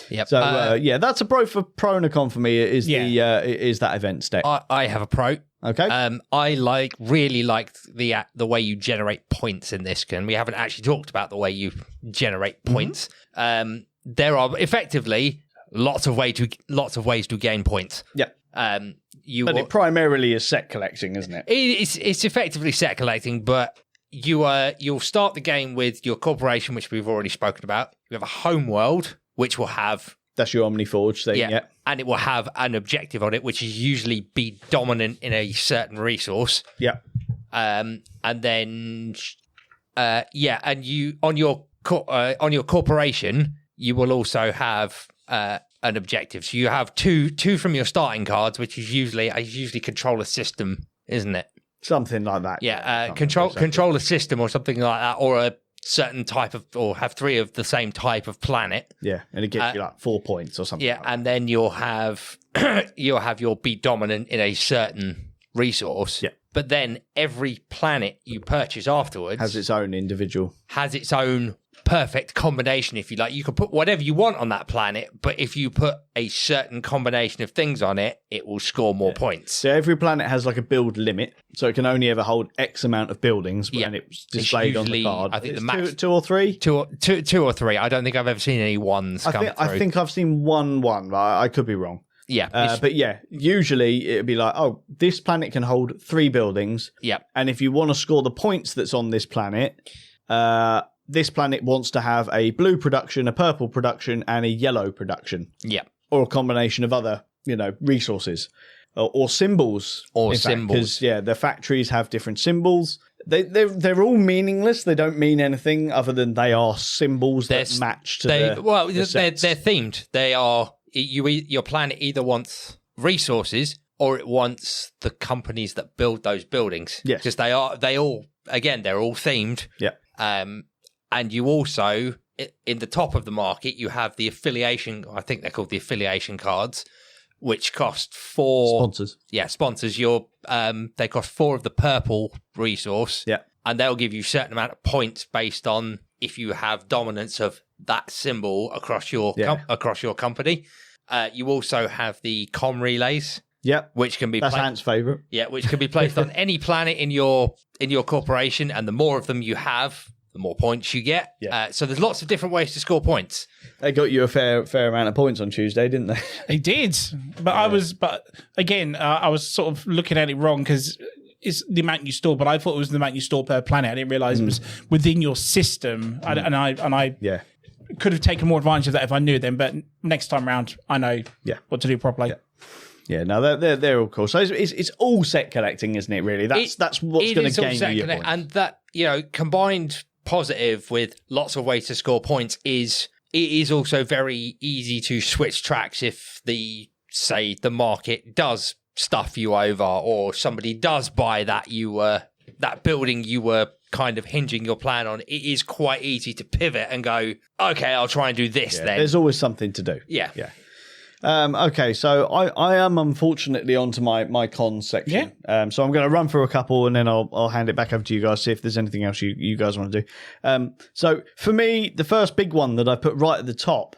Yep. So, that's a pro and a con for me, is that events deck. I have a pro. Okay. I really liked the way you generate points in this, and we haven't actually talked about the way you generate points. There are effectively lots of ways to gain points. Yeah. But it primarily is set collecting, isn't it? It's effectively set collecting, but you'll start the game with your corporation, which we've already spoken about. You have a home world, which will have... That's your Omniforge thing, yeah. And it will have an objective on it, which is usually be dominant in a certain resource. Yeah. And then, and you on your corporation, you will also have an objective. So you have two from your starting cards, which is usually control a system, isn't it? Something like that. Yeah, control a system or something like that, or a certain type of, or have 3 of the same type of planet. Yeah, and it gives you like 4 points or something. Yeah, like and then you'll have your be dominant in a certain resource. Yeah. But then every planet you purchase afterwards has its own individual, has its own perfect combination, if you like. You can put whatever you want on that planet, but if you put a certain combination of things on it, it will score more points. So every planet has like a build limit, so it can only ever hold X amount of buildings when it's displayed on the card. I think it's the max two or three. Two or three. I don't think I've ever seen any ones come through. I think I've seen one, but I could be wrong. Yeah. But yeah, usually it'd be like, oh, this planet can hold 3 buildings. Yeah. And if you want to score the points that's on this planet, this planet wants to have a blue production, a purple production, and a yellow production. Yeah. Or a combination of other, resources. Or symbols. Or symbols. Because, the factories have different symbols. They're all meaningless. They don't mean anything other than they are symbols that match to they're sets. themed. They are... your planet either wants resources or it wants the companies that build those buildings. Yes. Because they're all themed. Yeah. And you also, in the top of the market, you have the affiliation, I think they're called the affiliation cards, which cost 4... Sponsors. Yeah, sponsors. They cost 4 of the purple resource. Yeah. And they'll give you a certain amount of points based on if you have dominance of that symbol across your company. You also have the comm relays. Yep. Which can be that's Ant's favourite. Yeah, which can be placed on any planet in your corporation, and the more of them you have, the more points you get. Yeah. So there's lots of different ways to score points. They got you a fair amount of points on Tuesday, didn't they? They did, but I was sort of looking at it wrong because it's the amount you store, but I thought it was the amount you store per planet. I didn't realise it was within your system, and I could have taken more advantage of that if I knew them. But next time round, I know what to do properly. Yeah. Yeah, no, they're all cool. So it's all set collecting, isn't it? Really, that's what's going to gain you your points. And that combined positive with lots of ways to score points it is also very easy to switch tracks if the market does stuff you over or somebody does buy that building you were kind of hinging your plan on. It is quite easy to pivot and go, okay, I'll try and do this then. There's always something to do. Yeah. Okay, so I am unfortunately onto my cons section. Yeah. So I'm going to run through a couple and then I'll hand it back over to you guys, see if there's anything else you guys want to do. So for me, the first big one that I put right at the top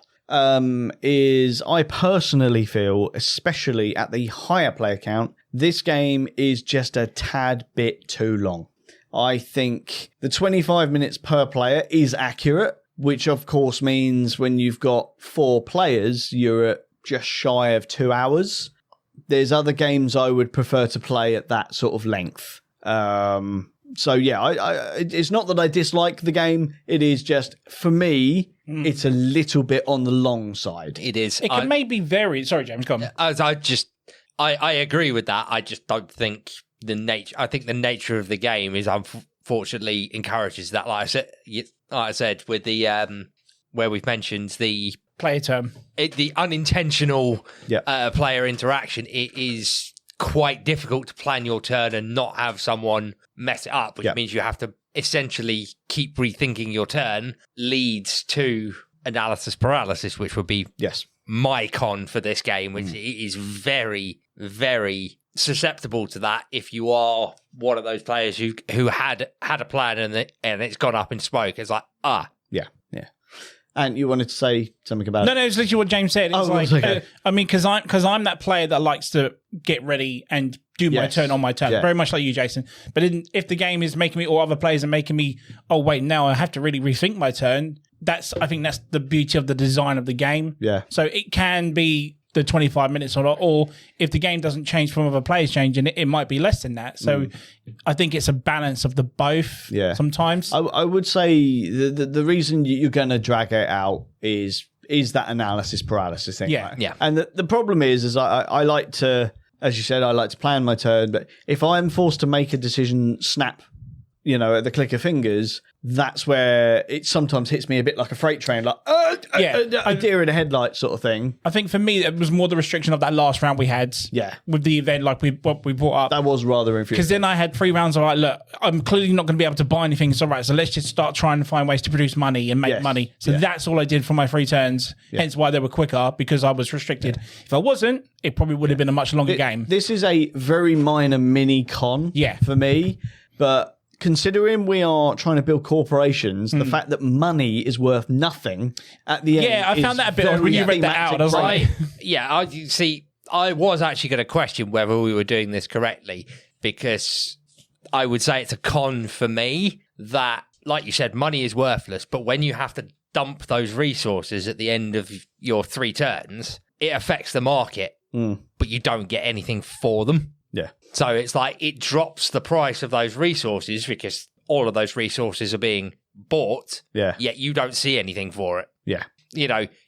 is I personally feel, especially at the higher player count, this game is just a tad bit too long. I think the 25 minutes per player is accurate, which of course means when you've got 4 players, you're at just shy of 2 hours. There's other games I would prefer to play at that sort of length. So yeah, it's not that I dislike the game. It is just, for me, it's a little bit on the long side. It is. It can maybe vary. Sorry, James, come on. I agree with that. I just don't think I think the nature of the game is unfortunately encourages that. Like I said, with the where we've mentioned the player term, the unintentional player interaction, it is quite difficult to plan your turn and not have someone mess it up, which means you have to essentially keep rethinking your turn, leads to analysis paralysis, which would be my con for this game, which is very, very susceptible to that if you are one of those players who had a plan and it's gone up in smoke. It's like, Yeah. And you wanted to say something about it? No, it's literally what James said. It's okay. I mean, because I'm that player that likes to get ready and do my turn on my turn, very much like you, Jason. But if the game is making me, or other players are making me, oh wait, now I have to really rethink my turn. I think that's the beauty of the design of the game. Yeah. So it can be the 25 minutes or not, or if the game doesn't change from other players changing, it might be less than that. So I think it's a balance of the both. Sometimes I would say the reason you're going to drag it out is that analysis paralysis thing. Yeah. Right? Yeah. And the problem is I like to, as you said, I like to plan my turn, but if I'm forced to make a decision snap, at the click of fingers, that's where it sometimes hits me a bit like a freight train, like a deer in a headlight sort of thing. I think for me, it was more the restriction of that last round we had with the event, like what we brought up. That was rather infuriating. Because then I had 3 rounds of like, look, I'm clearly not going to be able to buy anything. So right, so let's just start trying to find ways to produce money and make money. So that's all I did for my 3 turns. Hence why they were quicker, because I was restricted. If I wasn't, it probably would have been a much longer game. This is a very minor mini con for me, but considering we are trying to build corporations, the fact that money is worth nothing at the end. Yeah, I found that a bit odd when you read that out. I was like, I was actually going to question whether we were doing this correctly, because I would say it's a con for me that, like you said, money is worthless, but when you have to dump those resources at the end of your 3 turns, it affects the market, but you don't get anything for them. Yeah. So it's like it drops the price of those resources because all of those resources are being bought, yet you don't see anything for it. Yeah.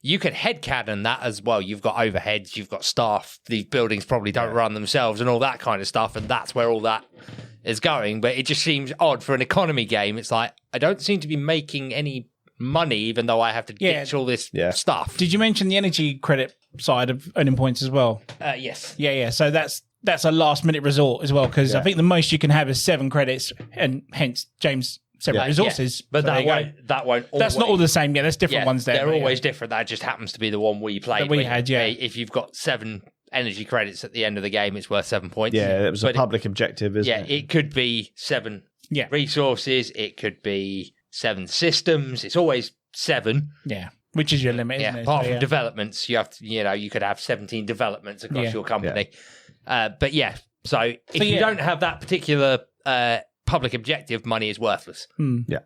You can headcanon that as well. You've got overheads, you've got staff, these buildings probably don't run themselves and all that kind of stuff, and that's where all that is going. But it just seems odd for an economy game. It's like, I don't seem to be making any money, even though I have to ditch all this stuff. Did you mention the energy credit side of earning points as well? Yes. Yeah. So that's a last minute resort as well, because I think the most you can have is 7 credits, and hence James separate resources. But so that won't always, that's not all the same. Yeah, there's different ones there. They're always different. That just happens to be the one we played. That we had, If you've got 7 energy credits at the end of the game, it's worth 7 points. Yeah, it was a public objective, isn't it? Yeah, it could be 7 resources. It could be 7 systems. It's always 7. Yeah. Which is your limit, isn't it? Apart from developments, you have to, you could have 17 developments across your company. But so if you don't have that particular public objective, money is worthless. Yeah.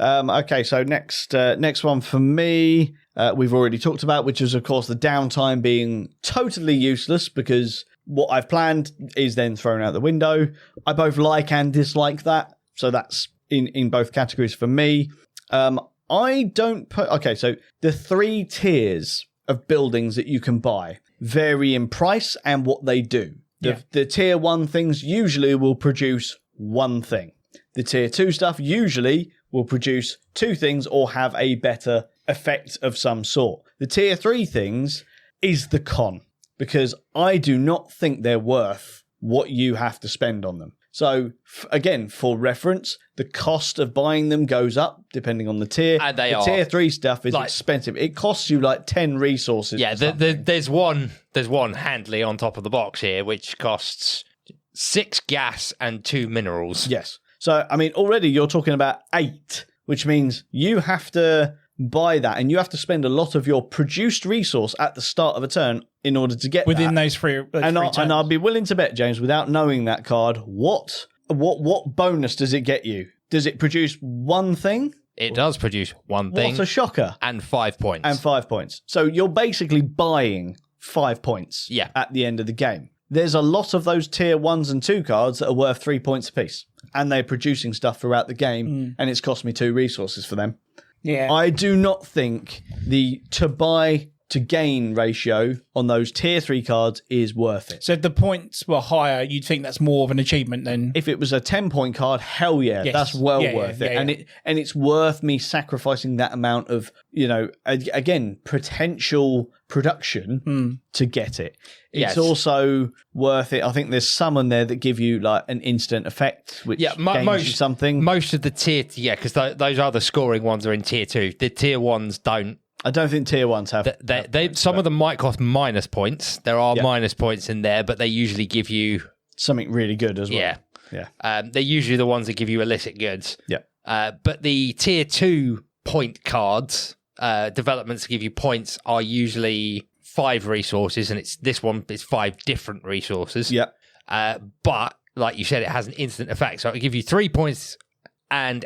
Okay, so next one for me, we've already talked about, which is, of course, the downtime being totally useless because what I've planned is then thrown out the window. I both like and dislike that, so that's in both categories for me. I don't put... Okay, so the 3 tiers of buildings that you can buy vary in price and what they do. The tier 1 things usually will produce 1 thing. The tier 2 stuff usually will produce 2 things or have a better effect of some sort. The tier 3 things is the con, because I do not think they're worth what you have to spend on them. So, again, for reference, the cost of buying them goes up depending on the tier. And tier 3 stuff is expensive. It costs you like 10 resources. Yeah, there's one handley on top of the box here, which costs 6 gas and 2 minerals. Yes. So, I mean, already you're talking about 8, which means you have to buy that, and you have to spend a lot of your produced resource at the start of a turn in order to get within that. those three And I'll be willing to bet, James, without knowing that card, what bonus does it get you? Does it produce 1 thing? It does produce 1 thing. What a shocker. And 5 points. And 5 points. So you're basically buying 5 points at the end of the game. There's a lot of those tier 1s and 2 cards that are worth 3 points apiece. And they're producing stuff throughout the game, and it's cost me 2 resources for them. Yeah. I do not think the to buy to gain ratio on those tier 3 cards is worth it. So if the points were higher, you'd think that's more of an achievement than... If it was a 10-point card, hell yeah, that's worth it. And it's worth me sacrificing that amount of, again, potential production to get it. It's also worth it. I think there's some on there that give you like an instant effect, which gains you something. Most of the tier, because those other scoring ones are in tier 2. The tier 1s don't. I don't think tier 1s have. Some of them might cost minus points. There are minus points in there, but they usually give you something really good as well. Yeah. They're usually the ones that give you illicit goods. Yeah. But the tier 2 point cards, developments give you points, are usually 5 resources, and this one is 5 different resources. Yeah. But like you said, it has an instant effect. So it'll give you 3 points, and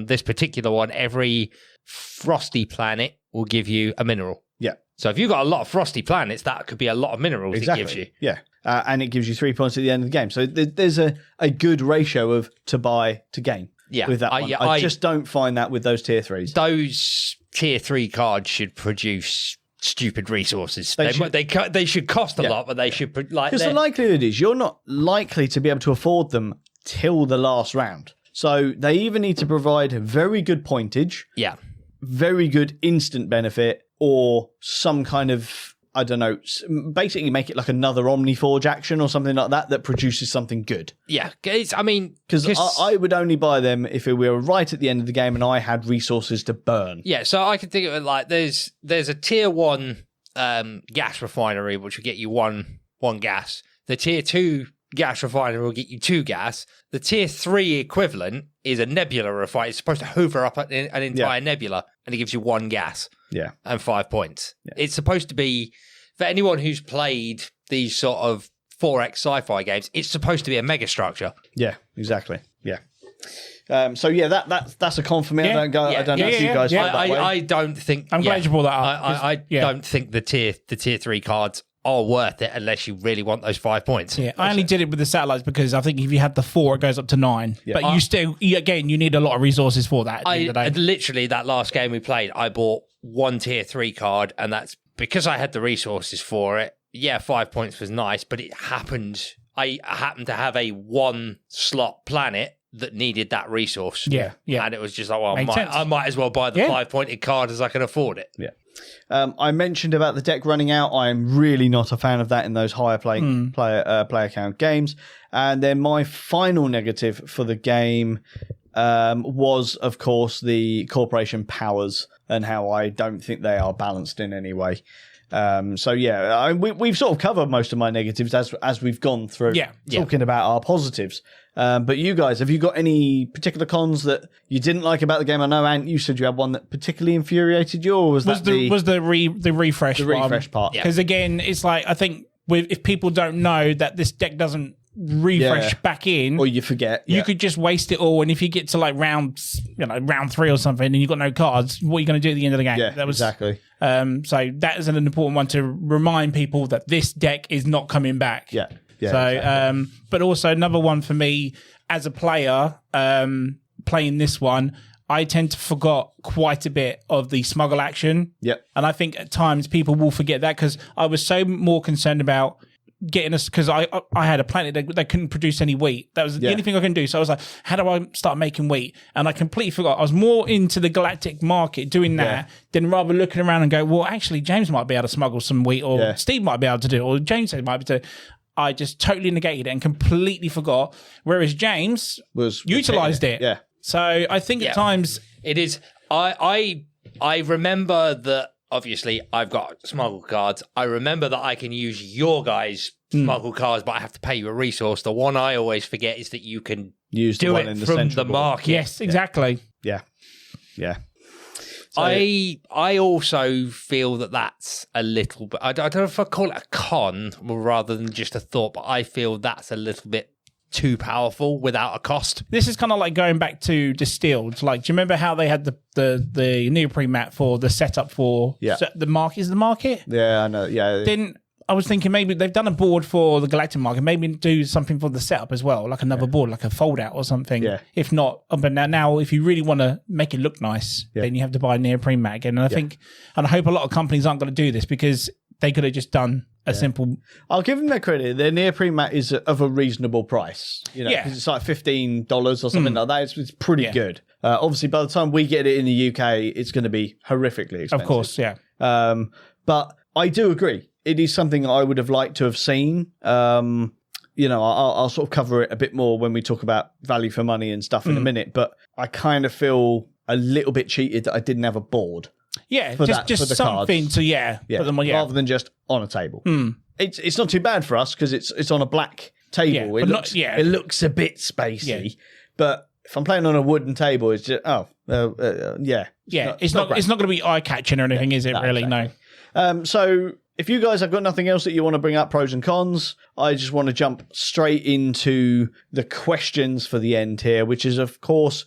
this particular one, every frosty planet will give you a mineral. Yeah. So if you've got a lot of frosty planets, that could be a lot of minerals it gives you. Yeah. And it gives you 3 points at the end of the game. So there's a good ratio of to buy to gain with that one. I just don't find that with those tier 3s. Those tier 3 cards should produce stupid resources. They should cost a lot, but they should... Because the likelihood is you're not likely to be able to afford them till the last round. So they either need to provide very good pointage, very good instant benefit, or some kind of, I don't know, basically make it like another Omniforge action or something like that produces something good. Yeah, because I would only buy them if we were right at the end of the game and I had resources to burn. Yeah, so I can think of it like there's a tier 1 gas refinery which will get you one gas. The tier 2 gas refinery will get you 2 gas. The tier 3 equivalent is a nebula refinery. It's supposed to hover up an entire nebula, and it gives you 1 gas. Yeah. And 5 points. Yeah. It's supposed to be, for anyone who's played these sort of 4X sci-fi games, it's supposed to be a mega structure. Yeah, exactly. Yeah. So yeah, that's a con for me. I don't know if you guys feel that way. I don't think. I'm glad you brought that up. I don't think the tier 3 cards are worth it unless you really want those 5 points. Yeah, I only did it with the satellites because I think if you had the 4, it goes up to 9. Yeah. But you need a lot of resources for that. Literally, that last game we played, I bought 1 tier 3 card, and that's because I had the resources for it. Yeah, 5 points was nice, but I happened to have a 1 slot planet that needed that resource. Yeah. And it was just like, well, I might as well buy the 5-pointed card as I can afford it. Yeah. I mentioned about the deck running out. I'm really not a fan of that in those higher player count games. And then my final negative for the game was, of course, the corporation powers and how I don't think they are balanced in any way. We've sort of covered most of my negatives as we've gone through talking about our positives. But you guys, have you got any particular cons that you didn't like about the game? I know, Ant, you said you had one that particularly infuriated you, or was the refresh part? Because again, it's like, I think if people don't know that this deck doesn't refresh back in, or you forget, you could just waste it all. And if you get to like round 3 or something, and you've got no cards, what are you going to do at the end of the game? Yeah, exactly. So that is an important one to remind people that this deck is not coming back. Yeah. Yeah, so, exactly. But also another one for me as a player, playing this one, I tend to forget quite a bit of the smuggle action. Yep. And I think at times people will forget that because I was so more concerned about getting us, because I had a planet that couldn't produce any wheat. That was the only thing I can do. So I was like, how do I start making wheat? And I completely forgot. I was more into the galactic market doing that than rather looking around and go, well, actually, James might be able to smuggle some wheat, or Steve might be able to do it, or James might be able to. I just totally negated it and completely forgot. Whereas James utilized it. Yeah. So I think at times it is. I remember that. Obviously, I've got smuggle cards. I remember that I can use your guys' smuggle cards, but I have to pay you a resource. The one I always forget is that you can use do it from the market. Yes, exactly. Yeah. So, I also feel that that's a little bit, I don't know if I call it a con rather than just a thought, but I feel that's a little bit too powerful without a cost. This is kind of like going back to Distilled. Like, do you remember how they had the neoprene mat for the setup for the market? Is the market? Yeah, I know. Yeah. I was thinking maybe they've done a board for the Galactic market. Maybe do something for the setup as well, like another board, like a fold out or something. Yeah. If not, but now if you really want to make it look nice, then you have to buy a neoprene mat again. And I think, and I hope a lot of companies aren't going to do this because they could have just done a simple. I'll give them their credit. Their neoprene mat is of a reasonable price. Because it's like $15 or something like that. It's pretty good. Obviously, by the time we get it in the UK, it's going to be horrifically expensive. Of course, yeah. But I do agree. It is something I would have liked to have seen. I'll sort of cover it a bit more when we talk about value for money and stuff in a minute. But I kind of feel a little bit cheated that I didn't have a board. Yeah, just something cards. To put them on, rather than just on a table. It's not too bad for us because it's on a black table. It looks a bit spacey, but if I'm playing on a wooden table, it's just It's not going to be eye catching or anything, is it? Really, exactly. No. So if you guys have got nothing else that you want to bring up, pros and cons, I just want to jump straight into the questions for the end here, which is, of course,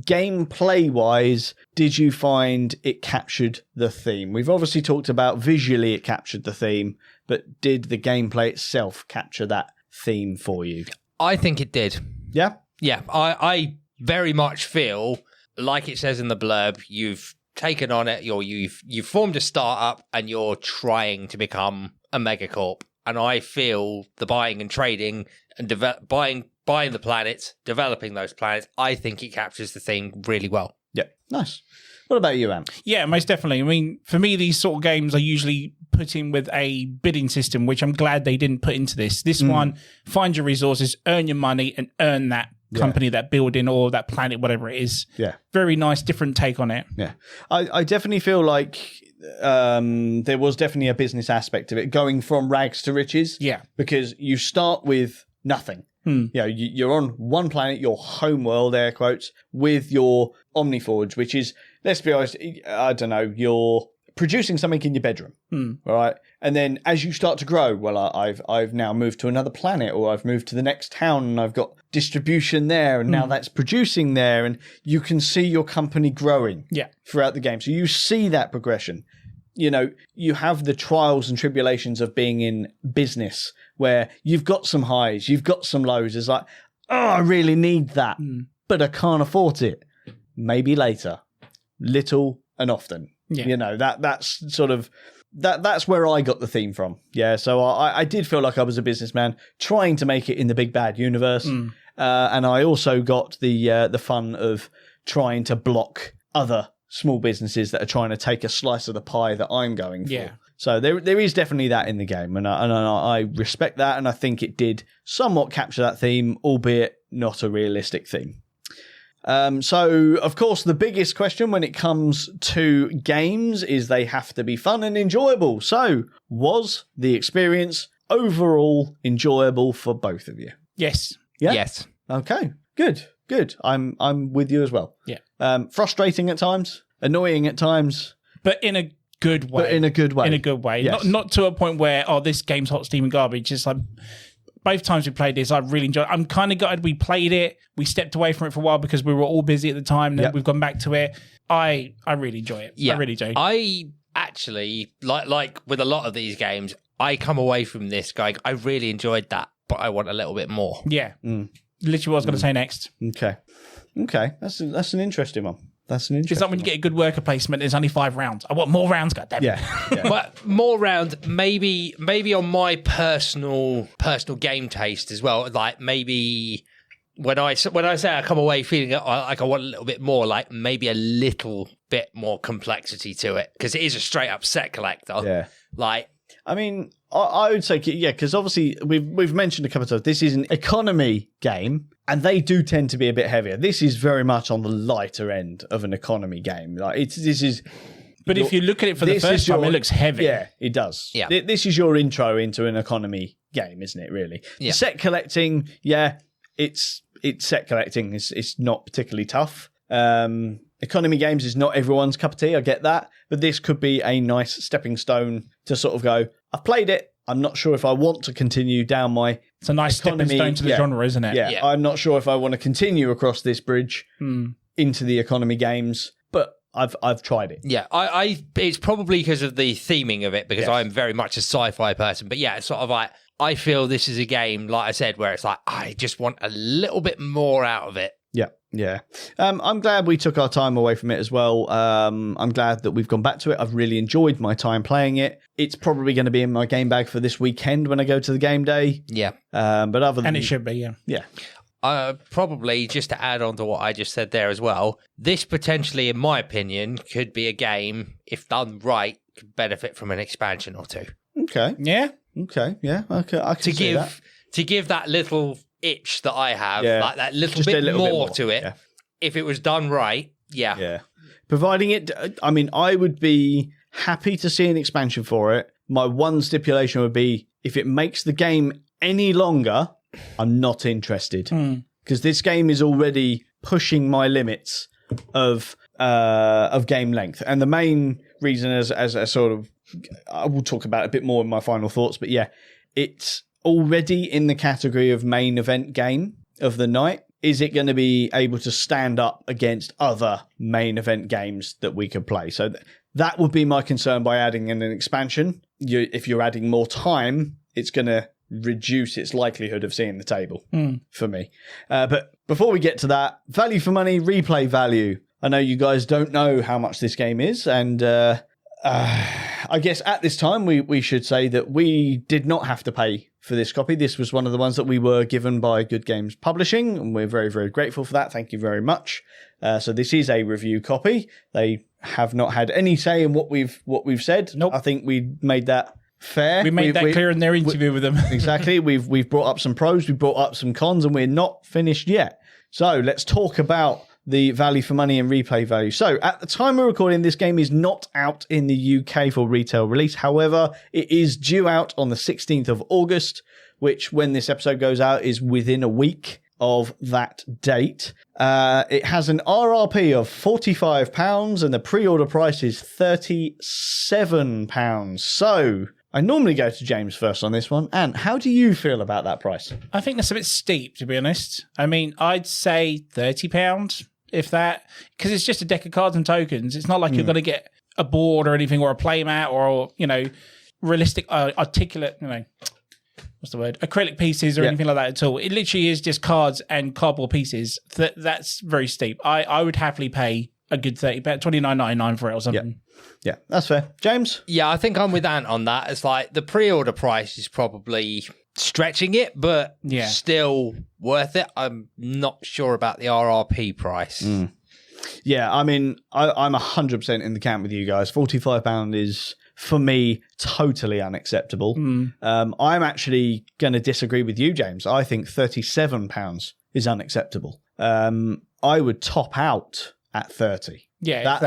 gameplay-wise, did you find it captured the theme? We've obviously talked about visually it captured the theme, but did the gameplay itself capture that theme for you? I think it did. Yeah? Yeah, I very much feel like it says in the blurb, you've taken on it, you've formed a startup and you're trying to become a megacorp. And I feel the buying and trading and buying the planets, developing those planets, I think it captures the theme really well. Yeah, nice. What about you, Ant? Yeah, most definitely. I mean, for me, these sort of games are usually put in with a bidding system, which I'm glad they didn't put into this. This one, find your resources, earn your money, and earn that company, that building, or that planet, whatever it is. Yeah. Very nice, different take on it. Yeah. I definitely feel like there was definitely a business aspect of it, going from rags to riches. Yeah. Because you start with nothing. You know, you're on one planet, your home world, air quotes, with your Omniforge, which is, let's be honest, I don't know, you're producing something in your bedroom, all right? And then as you start to grow, well, I've now moved to another planet, or I've moved to the next town, and I've got distribution there, and now that's producing there, and you can see your company growing throughout the game. So you see that progression. You know, you have the trials and tribulations of being in business, where you've got some highs, you've got some lows. It's like, oh, I really need that, but I can't afford it. Maybe later, little and often. Yeah. You know, that's sort of that's where I got the theme from. Yeah, so I did feel like I was a businessman trying to make it in the big bad universe, and I also got the fun of trying to block other small businesses that are trying to take a slice of the pie that I'm going for. Yeah. So there is definitely that in the game, and I respect that, and I think it did somewhat capture that theme, albeit not a realistic theme. So, of course, the biggest question when it comes to games is they have to be fun and enjoyable. So, was the experience overall enjoyable for both of you? Yes. Yeah? Yes. Okay. Good. I'm with you as well. Yeah. Frustrating at times, annoying at times. But in a good way. In a good way. Yes. Not to a point where, this game's hot, steaming garbage. Just like, both times we played this, I really enjoyed it. I'm kind of gutted we played it. We stepped away from it for a while because we were all busy at the time. Then we've gone back to it. I really enjoy it. Yeah. I really do. I actually, like with a lot of these games, I come away from this going, I really enjoyed that, but I want a little bit more. Yeah. Literally what I was going to say next. Okay. That's an interesting one. It's like when you get a good worker placement, there's only 5 rounds. I want more rounds, goddammit. Yeah. But more rounds, maybe on my personal game taste as well. Like maybe when I say I come away feeling like I want a little bit more, like maybe a little bit more complexity to it, because it is a straight up set collector. Yeah. Like, I mean, I would say, yeah, because obviously we've mentioned a couple of times, this is an economy game, and they do tend to be a bit heavier. This is very much on the lighter end of an economy game. Like this is. But if you look at it for the first time, it looks heavy. Yeah, it does. Yeah. This is your intro into an economy game, isn't it? Really. Yeah. Set collecting, yeah, it's set collecting. It's not particularly tough. Economy games is not everyone's cup of tea. I get that, but this could be a nice stepping stone to sort of go, I've played it. I'm not sure if I want to continue down my. It's a nice stepping stone to the genre, isn't it? Yeah, I'm not sure if I want to continue across this bridge into the economy games, but I've tried it. yeah, I it's probably because of the theming of it, because I'm very much a sci-fi person. But yeah, it's sort of like, I feel this is a game, like I said, where it's like, I just want a little bit more out of it. Yeah. I'm glad we took our time away from it as well. I'm glad that we've gone back to it. I've really enjoyed my time playing it. It's probably going to be in my game bag for this weekend when I go to the game day. Yeah. But other than... And it should be, yeah. Yeah. Probably, just to add on to what I just said there as well, this potentially, in my opinion, could be a game, if done right, could benefit from an expansion or two. Okay. Yeah? Okay. Yeah. Okay. I can see that. To give that little itch that I have, like that little Just bit a little more bit to it, if it was done right, Yeah. Providing it... I mean, I would be happy to see an expansion for it. My one stipulation would be, if it makes the game any longer, I'm not interested. Because this game is already pushing my limits of game length. And the main reason, as a sort of... I will talk about it a bit more in my final thoughts, but yeah, it's already in the category of main event game of the night. is it going to be able to stand up against other main event games that we could play? So that would be my concern by adding in an expansion. If you're adding more time, it's going to reduce its likelihood of seeing the table for me. But before we get to that, value for money, replay value. I know you guys don't know how much this game is, and I guess at this time we should say that we did not have to pay for this copy. This was one of the ones that we were given by Good Games Publishing, and we're very, very grateful for that. Thank you very much. So this is a review copy. They have not had any say in what we've said. Nope. I think we made that fair. We made that clear in their interview with them. Exactly. We've brought up some pros, we've brought up some cons, and we're not finished yet. So let's talk about the value for money and replay value. So at the time we're recording, this game is not out in the UK for retail release. However, it is due out on the 16th of August, which when this episode goes out is within a week of that date. It has an RRP of £45 and the pre-order price is £37. So I normally go to James first on this one. Ant, how do you feel about that price? I think that's a bit steep, to be honest. I mean, I'd say £30, if that, because it's just a deck of cards and tokens. It's not like you're going to get a board or anything, or a playmat, or, realistic, articulate, what's the word? Acrylic pieces or anything like that at all. It literally is just cards and cardboard pieces. That's very steep. I would happily pay a good £30, $29.99 for it or something. Yeah, that's fair. James? Yeah, I think I'm with Ant on that. It's like the pre-order price is probably stretching it, but still worth it. I'm not sure about the RRP price. Yeah, I mean, I'm 100% in the camp with you guys. £45 is, for me, totally unacceptable. I'm actually going to disagree with you, James. I think £37 is unacceptable. I would top out at 30. Yeah,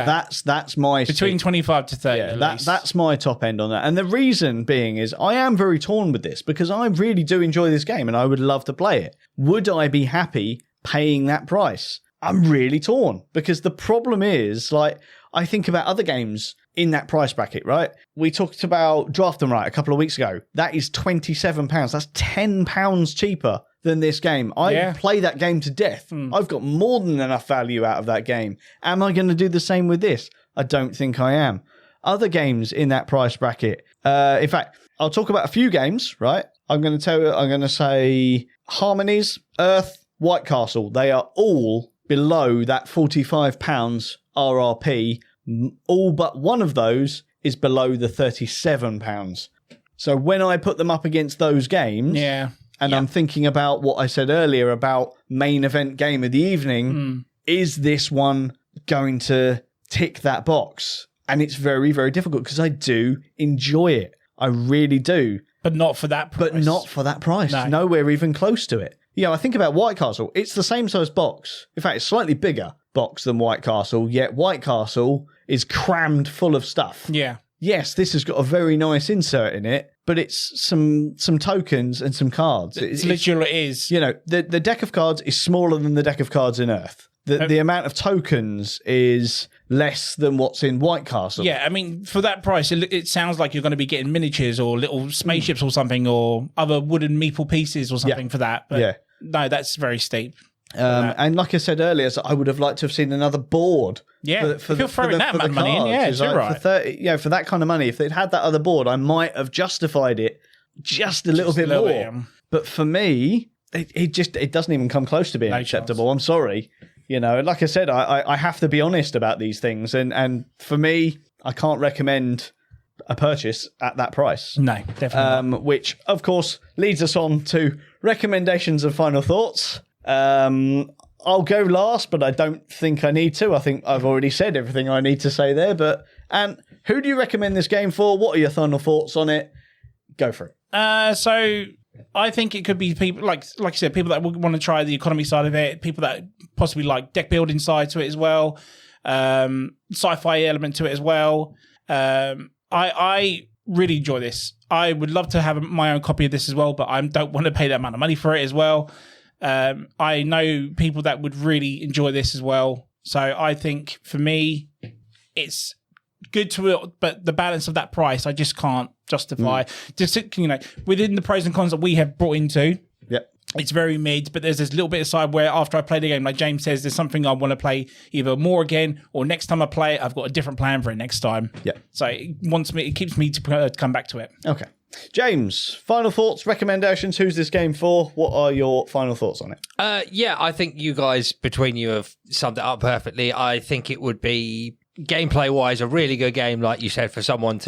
that's my between 25 to 30. Yeah, that's my top end on that. And the reason being is I am very torn with this because I really do enjoy this game and I would love to play it. Would I be happy paying that price? I'm really torn because the problem is, like, I think about other games in that price bracket, right? We talked about Draft and Write a couple of weeks ago. That is £27. That's £10 cheaper than this game. I play that game to death. I've got more than enough value out of that game. Am I going to do the same with this? I don't think I am. Other games in that price bracket. In fact, I'll talk about a few games, right? I'm going to say Harmonies, Earth, White Castle. They are all below that £45 RRP. All but one of those is below the £37. So when I put them up against those games, and I'm thinking about what I said earlier about main event game of the evening, is this one going to tick that box? And it's very, very difficult because I do enjoy it. I really do. But not for that price. But not for that price. No. Nowhere even close to it. I think about White Castle. It's the same size box. In fact, it's slightly bigger box than White Castle, yet White Castle is crammed full of stuff. Yeah. Yes, this has got a very nice insert in it, but it's some tokens and some cards. It's literally it is. The deck of cards is smaller than the deck of cards in Earth. The amount of tokens is less than what's in White Castle. Yeah, I mean, for that price, it sounds like you're going to be getting miniatures or little spaceships or something, or other wooden meeple pieces or something for that. But no, that's very steep. And like I said earlier, so I would have liked to have seen another board. Yeah, if you're throwing that much money in, it's like, right. For 30, for that kind of money, if they'd had that other board, I might have justified it just a little bit more. But for me, it doesn't even come close to being acceptable. I'm sorry. Like I said, I have to be honest about these things. And for me, I can't recommend a purchase at that price. No, definitely not. Which, of course, leads us on to recommendations and final thoughts. I'll go last, but I don't think I need to. I think I've already said everything I need to say there. And who do you recommend this game for? What are your final thoughts on it? Go for it. So I think it could be people like you said, people that want to try the economy side of it, people that possibly like deck building side to it as well, sci-fi element to it as well. I really enjoy this. I would love to have my own copy of this as well, but I don't want to pay that amount of money for it as well. I know people that would really enjoy this as well. So I think for me, it's good but the balance of that price, I just can't justify. Just within the pros and cons that we have brought into. Yep. It's very mid, but there's this little bit aside where after I play the game, like James says, there's something I want to play either more again, or next time I play it, I've got a different plan for it next time. Yeah. So it keeps me to come back to it. Okay. James, final thoughts, recommendations. Who's this game for? What are your final thoughts on it? Yeah, I think you guys, between you, have summed it up perfectly. I think it would be, gameplay-wise, a really good game, like you said, for someone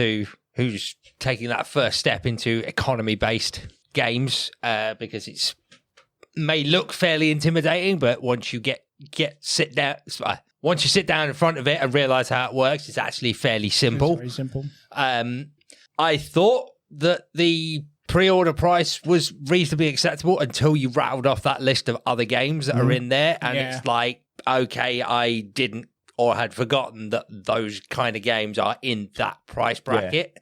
who's taking that first step into economy-based games, because it's may look fairly intimidating, but once you sit down in front of it and realize how it works, it's actually fairly simple. It's very simple. I thought that the pre-order price was reasonably acceptable until you rattled off that list of other games that are in there, and it's like, okay, I didn't or had forgotten that those kind of games are in that price bracket.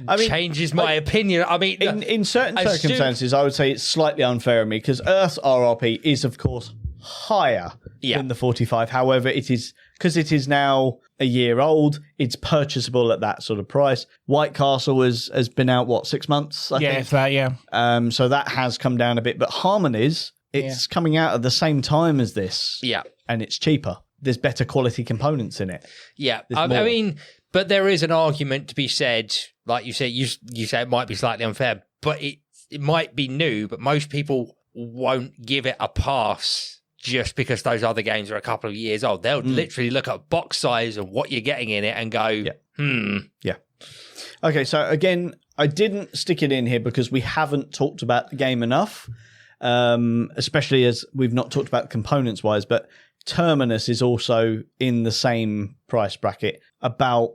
I mean, changes my opinion. I mean, in certain circumstances, I would say it's slightly unfair on me because Earth's RRP is, of course, higher than the 45. However, it is because it is now a year old. It's purchasable at that sort of price. White Castle has been out 6 months. I think. If that, so that has come down a bit. But Harmonies, it's coming out at the same time as this. Yeah, and it's cheaper. There's better quality components in it. Yeah, I mean, but there is an argument to be said. Like you said, you say it might be slightly unfair, but it might be new. But most people won't give it a pass just because those other games are a couple of years old. They'll literally look at box size and what you're getting in it and go, Yeah. Okay, so again, I didn't stick it in here because we haven't talked about the game enough, especially as we've not talked about components wise, but Terminus is also in the same price bracket, about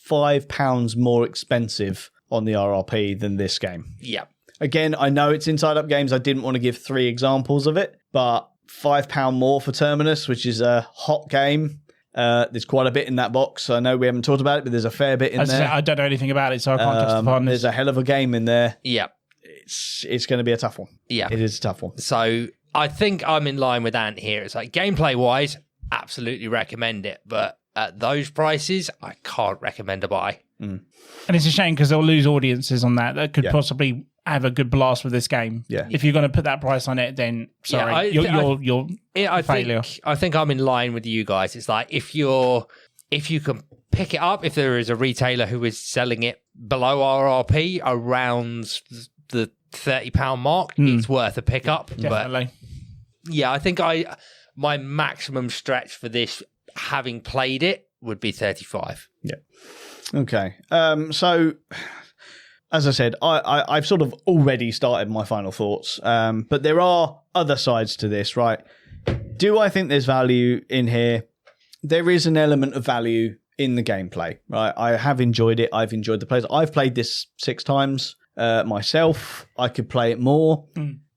£5 more expensive on the RRP than this game. Yeah. Again, I know it's Inside Up Games. I didn't want to give 3 examples of it, but £5 more for Terminus, which is a hot game. There's quite a bit in that box. I know we haven't talked about it, but there's a fair bit in there. I don't know anything about it, so I can't touch the partners. There's a hell of a game in there. Yeah. It's going to be a tough one. Yeah. It is a tough one. So I think I'm in line with Ant here. It's like gameplay-wise, absolutely recommend it, but at those prices, I can't recommend a buy. And it's a shame because they'll lose audiences on that could possibly have a good blast with this game. Yeah. If you're going to put that price on it, then sorry, you're failure. I think I'm in line with you guys. It's like if you can pick it up, if there is a retailer who is selling it below RRP around the £30 mark, it's worth a pickup. Definitely. But yeah, I think my maximum stretch for this, having played it, would be 35. Yeah. Okay. So, as I said, I've sort of already started my final thoughts, but there are other sides to this, right? Do I think there's value in here? There is an element of value in the gameplay, right? I have enjoyed it. I've enjoyed the plays. I've played this 6 times myself. I could play it more.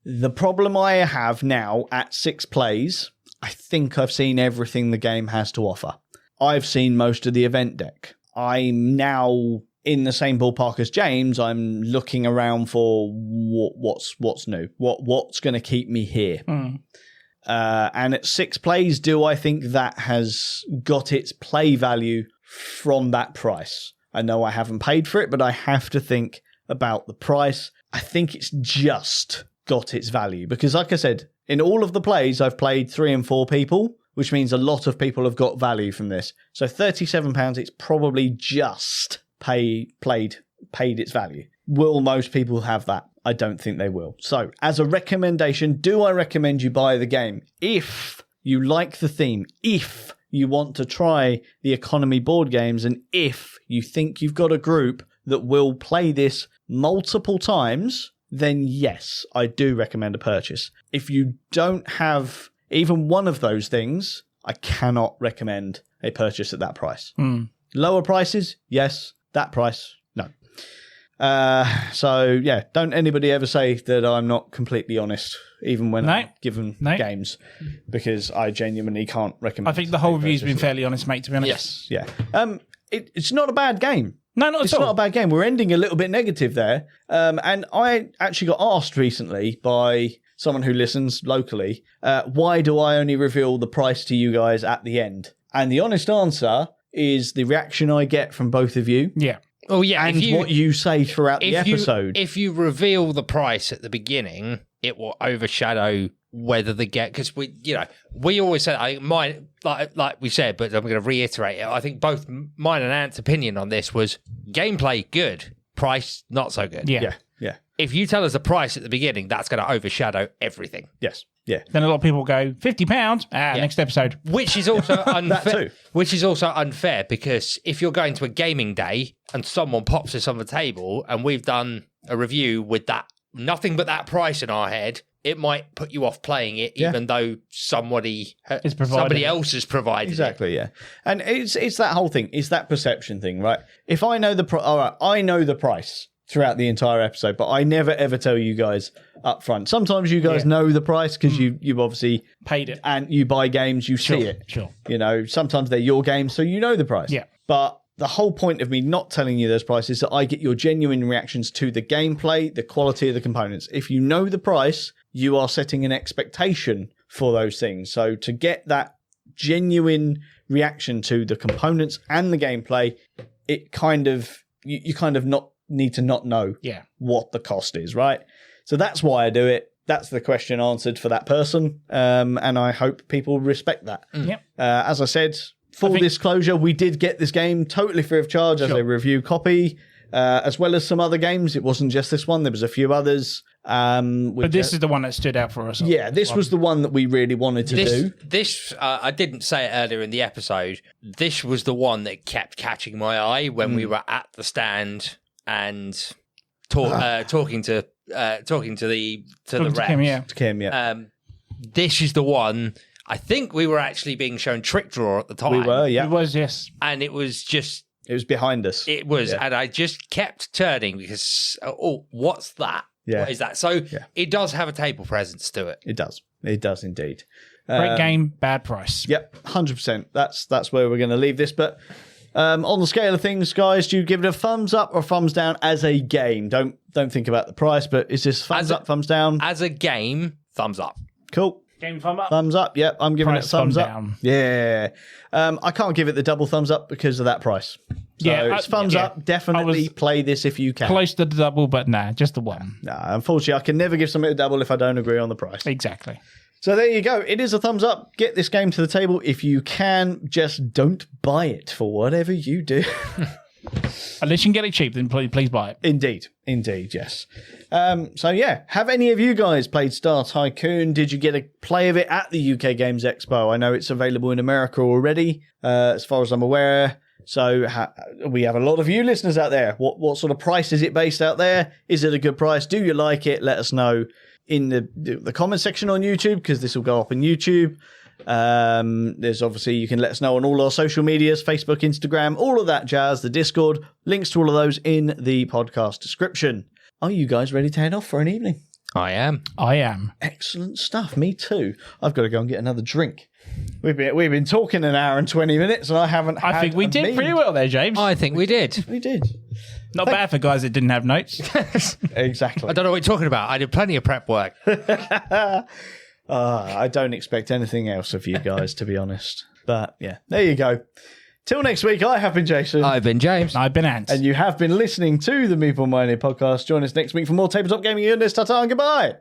The problem I have now at 6 plays, I think I've seen everything the game has to offer. I've seen most of the event deck. I'm now in the same ballpark as James. I'm looking around for what's new, what's going to keep me here. And at 6 plays, do I think that has got its play value from that price? I know I haven't paid for it, but I have to think about the price. I think it's just got its value because, like I said, in all of the plays, I've played 3 and 4 people, which means a lot of people have got value from this. So £37, it's probably just paid its value. Will most people have that? I don't think they will. So, as a recommendation, do I recommend you buy the game? If you like the theme, if you want to try the economy board games, and if you think you've got a group that will play this multiple times, then yes, I do recommend a purchase. If you don't have even one of those things, I cannot recommend a purchase at that price. Lower prices, yes. That price, no. So, yeah, don't anybody ever say that I'm not completely honest, even when I'm given games, because I genuinely can't recommend. I think the whole review's been fairly honest, mate, to be honest. Yes, yeah. It's not a bad game. No, not at all. It's not a bad game. We're ending a little bit negative there. And I actually got asked recently by someone who listens locally, why do I only reveal the price to you guys at the end? And the honest answer is the reaction I get from both of you. Yeah. Oh yeah, and what you say throughout the episode. If you reveal the price at the beginning, it will overshadow whether because we always said, mine, like we said, but I'm going to reiterate it. I think both mine and Ant's opinion on this was gameplay good, price not so good. Yeah. If you tell us the price at the beginning, that's going to overshadow everything. Yes. Yeah. Then a lot of people go £50. Next episode. Which is also unfair. That too. Which is also unfair because if you're going to a gaming day and someone pops this on the table and we've done a review with that nothing but that price in our head, it might put you off playing it, even though somebody else has provided exactly, yeah. And it's that whole thing. It's that perception thing, right? If I know I know the price throughout the entire episode, but I never ever tell you guys up front. Sometimes you guys know the price because you've obviously paid it, and you buy games, you see it. Sure. Sometimes they're your games, so you know the price. Yeah. But the whole point of me not telling you those prices is that I get your genuine reactions to the gameplay, the quality of the components. If you know the price, you are setting an expectation for those things. So to get that genuine reaction to the components and the gameplay, it kind of you kind of not need to not know what the cost is, right? So that's why I do it. That's the question answered for that person, and I hope people respect that. Yep. As I said, full disclosure, we did get this game totally free of charge as a review copy, as well as some other games. It wasn't just this one. There was a few others. But this is the one that stood out for us. Yeah, this was the one that we really wanted to do. This, I didn't say it earlier in the episode, this was the one that kept catching my eye when we were at the stand and talking to the reps. To Kim, yeah. This is the one. I think we were actually being shown Trick Draw at the time. We were, yeah. It was, yes. And it was just... It was behind us. It was, and I just kept turning because, what's that? Yeah. What is that? So it does have a table presence to it. It does. It does indeed. Great game, bad price. Yep, 100%. That's where we're going to leave this. But on the scale of things, guys, do you give it a thumbs up or thumbs down as a game? Don't think about the price, but is this thumbs up, thumbs down? As a game, thumbs up. Cool. Game thumb up? Thumbs up, yep. I'm giving Price, it thumbs thumb up. down. Yeah. I can't give it the double thumbs up because of that price. So it's thumbs up. Definitely play this if you can. Close to the double, but just the one. Nah, unfortunately, I can never give something a double if I don't agree on the price. Exactly. So there you go. It is a thumbs up. Get this game to the table if you can. Just don't buy it for whatever you do. Unless you can get it cheap, then please buy it. Indeed, yes. So yeah, have any of you guys played Star Tycoon? Did you get a play of it at the UK Games Expo? I know it's available in America already, as far as I'm aware. So we have a lot of you listeners out there. What sort of price is it based out there? Is it a good price? Do you like it? Let us know in the comment section on YouTube, because this will go up on YouTube. There's obviously, you can let us know on all our social medias, Facebook, Instagram, all of that jazz, the Discord, links to all of those in the podcast description. Are you guys ready to head off for an evening? I am. Excellent stuff. Me too. I've got to go and get another drink. We've been talking an hour and 20 minutes, and I think we did pretty well there, James. I think we did. We did. Not bad for guys that didn't have notes. Exactly. I don't know what you're talking about. I did plenty of prep work. I don't expect anything else of you guys, to be honest. But yeah, there you go. Till next week, I have been Jason. I've been James. I've been Ant. And you have been listening to the Meeple Money podcast. Join us next week for more tabletop gaming goodness. Ta-ta and goodbye.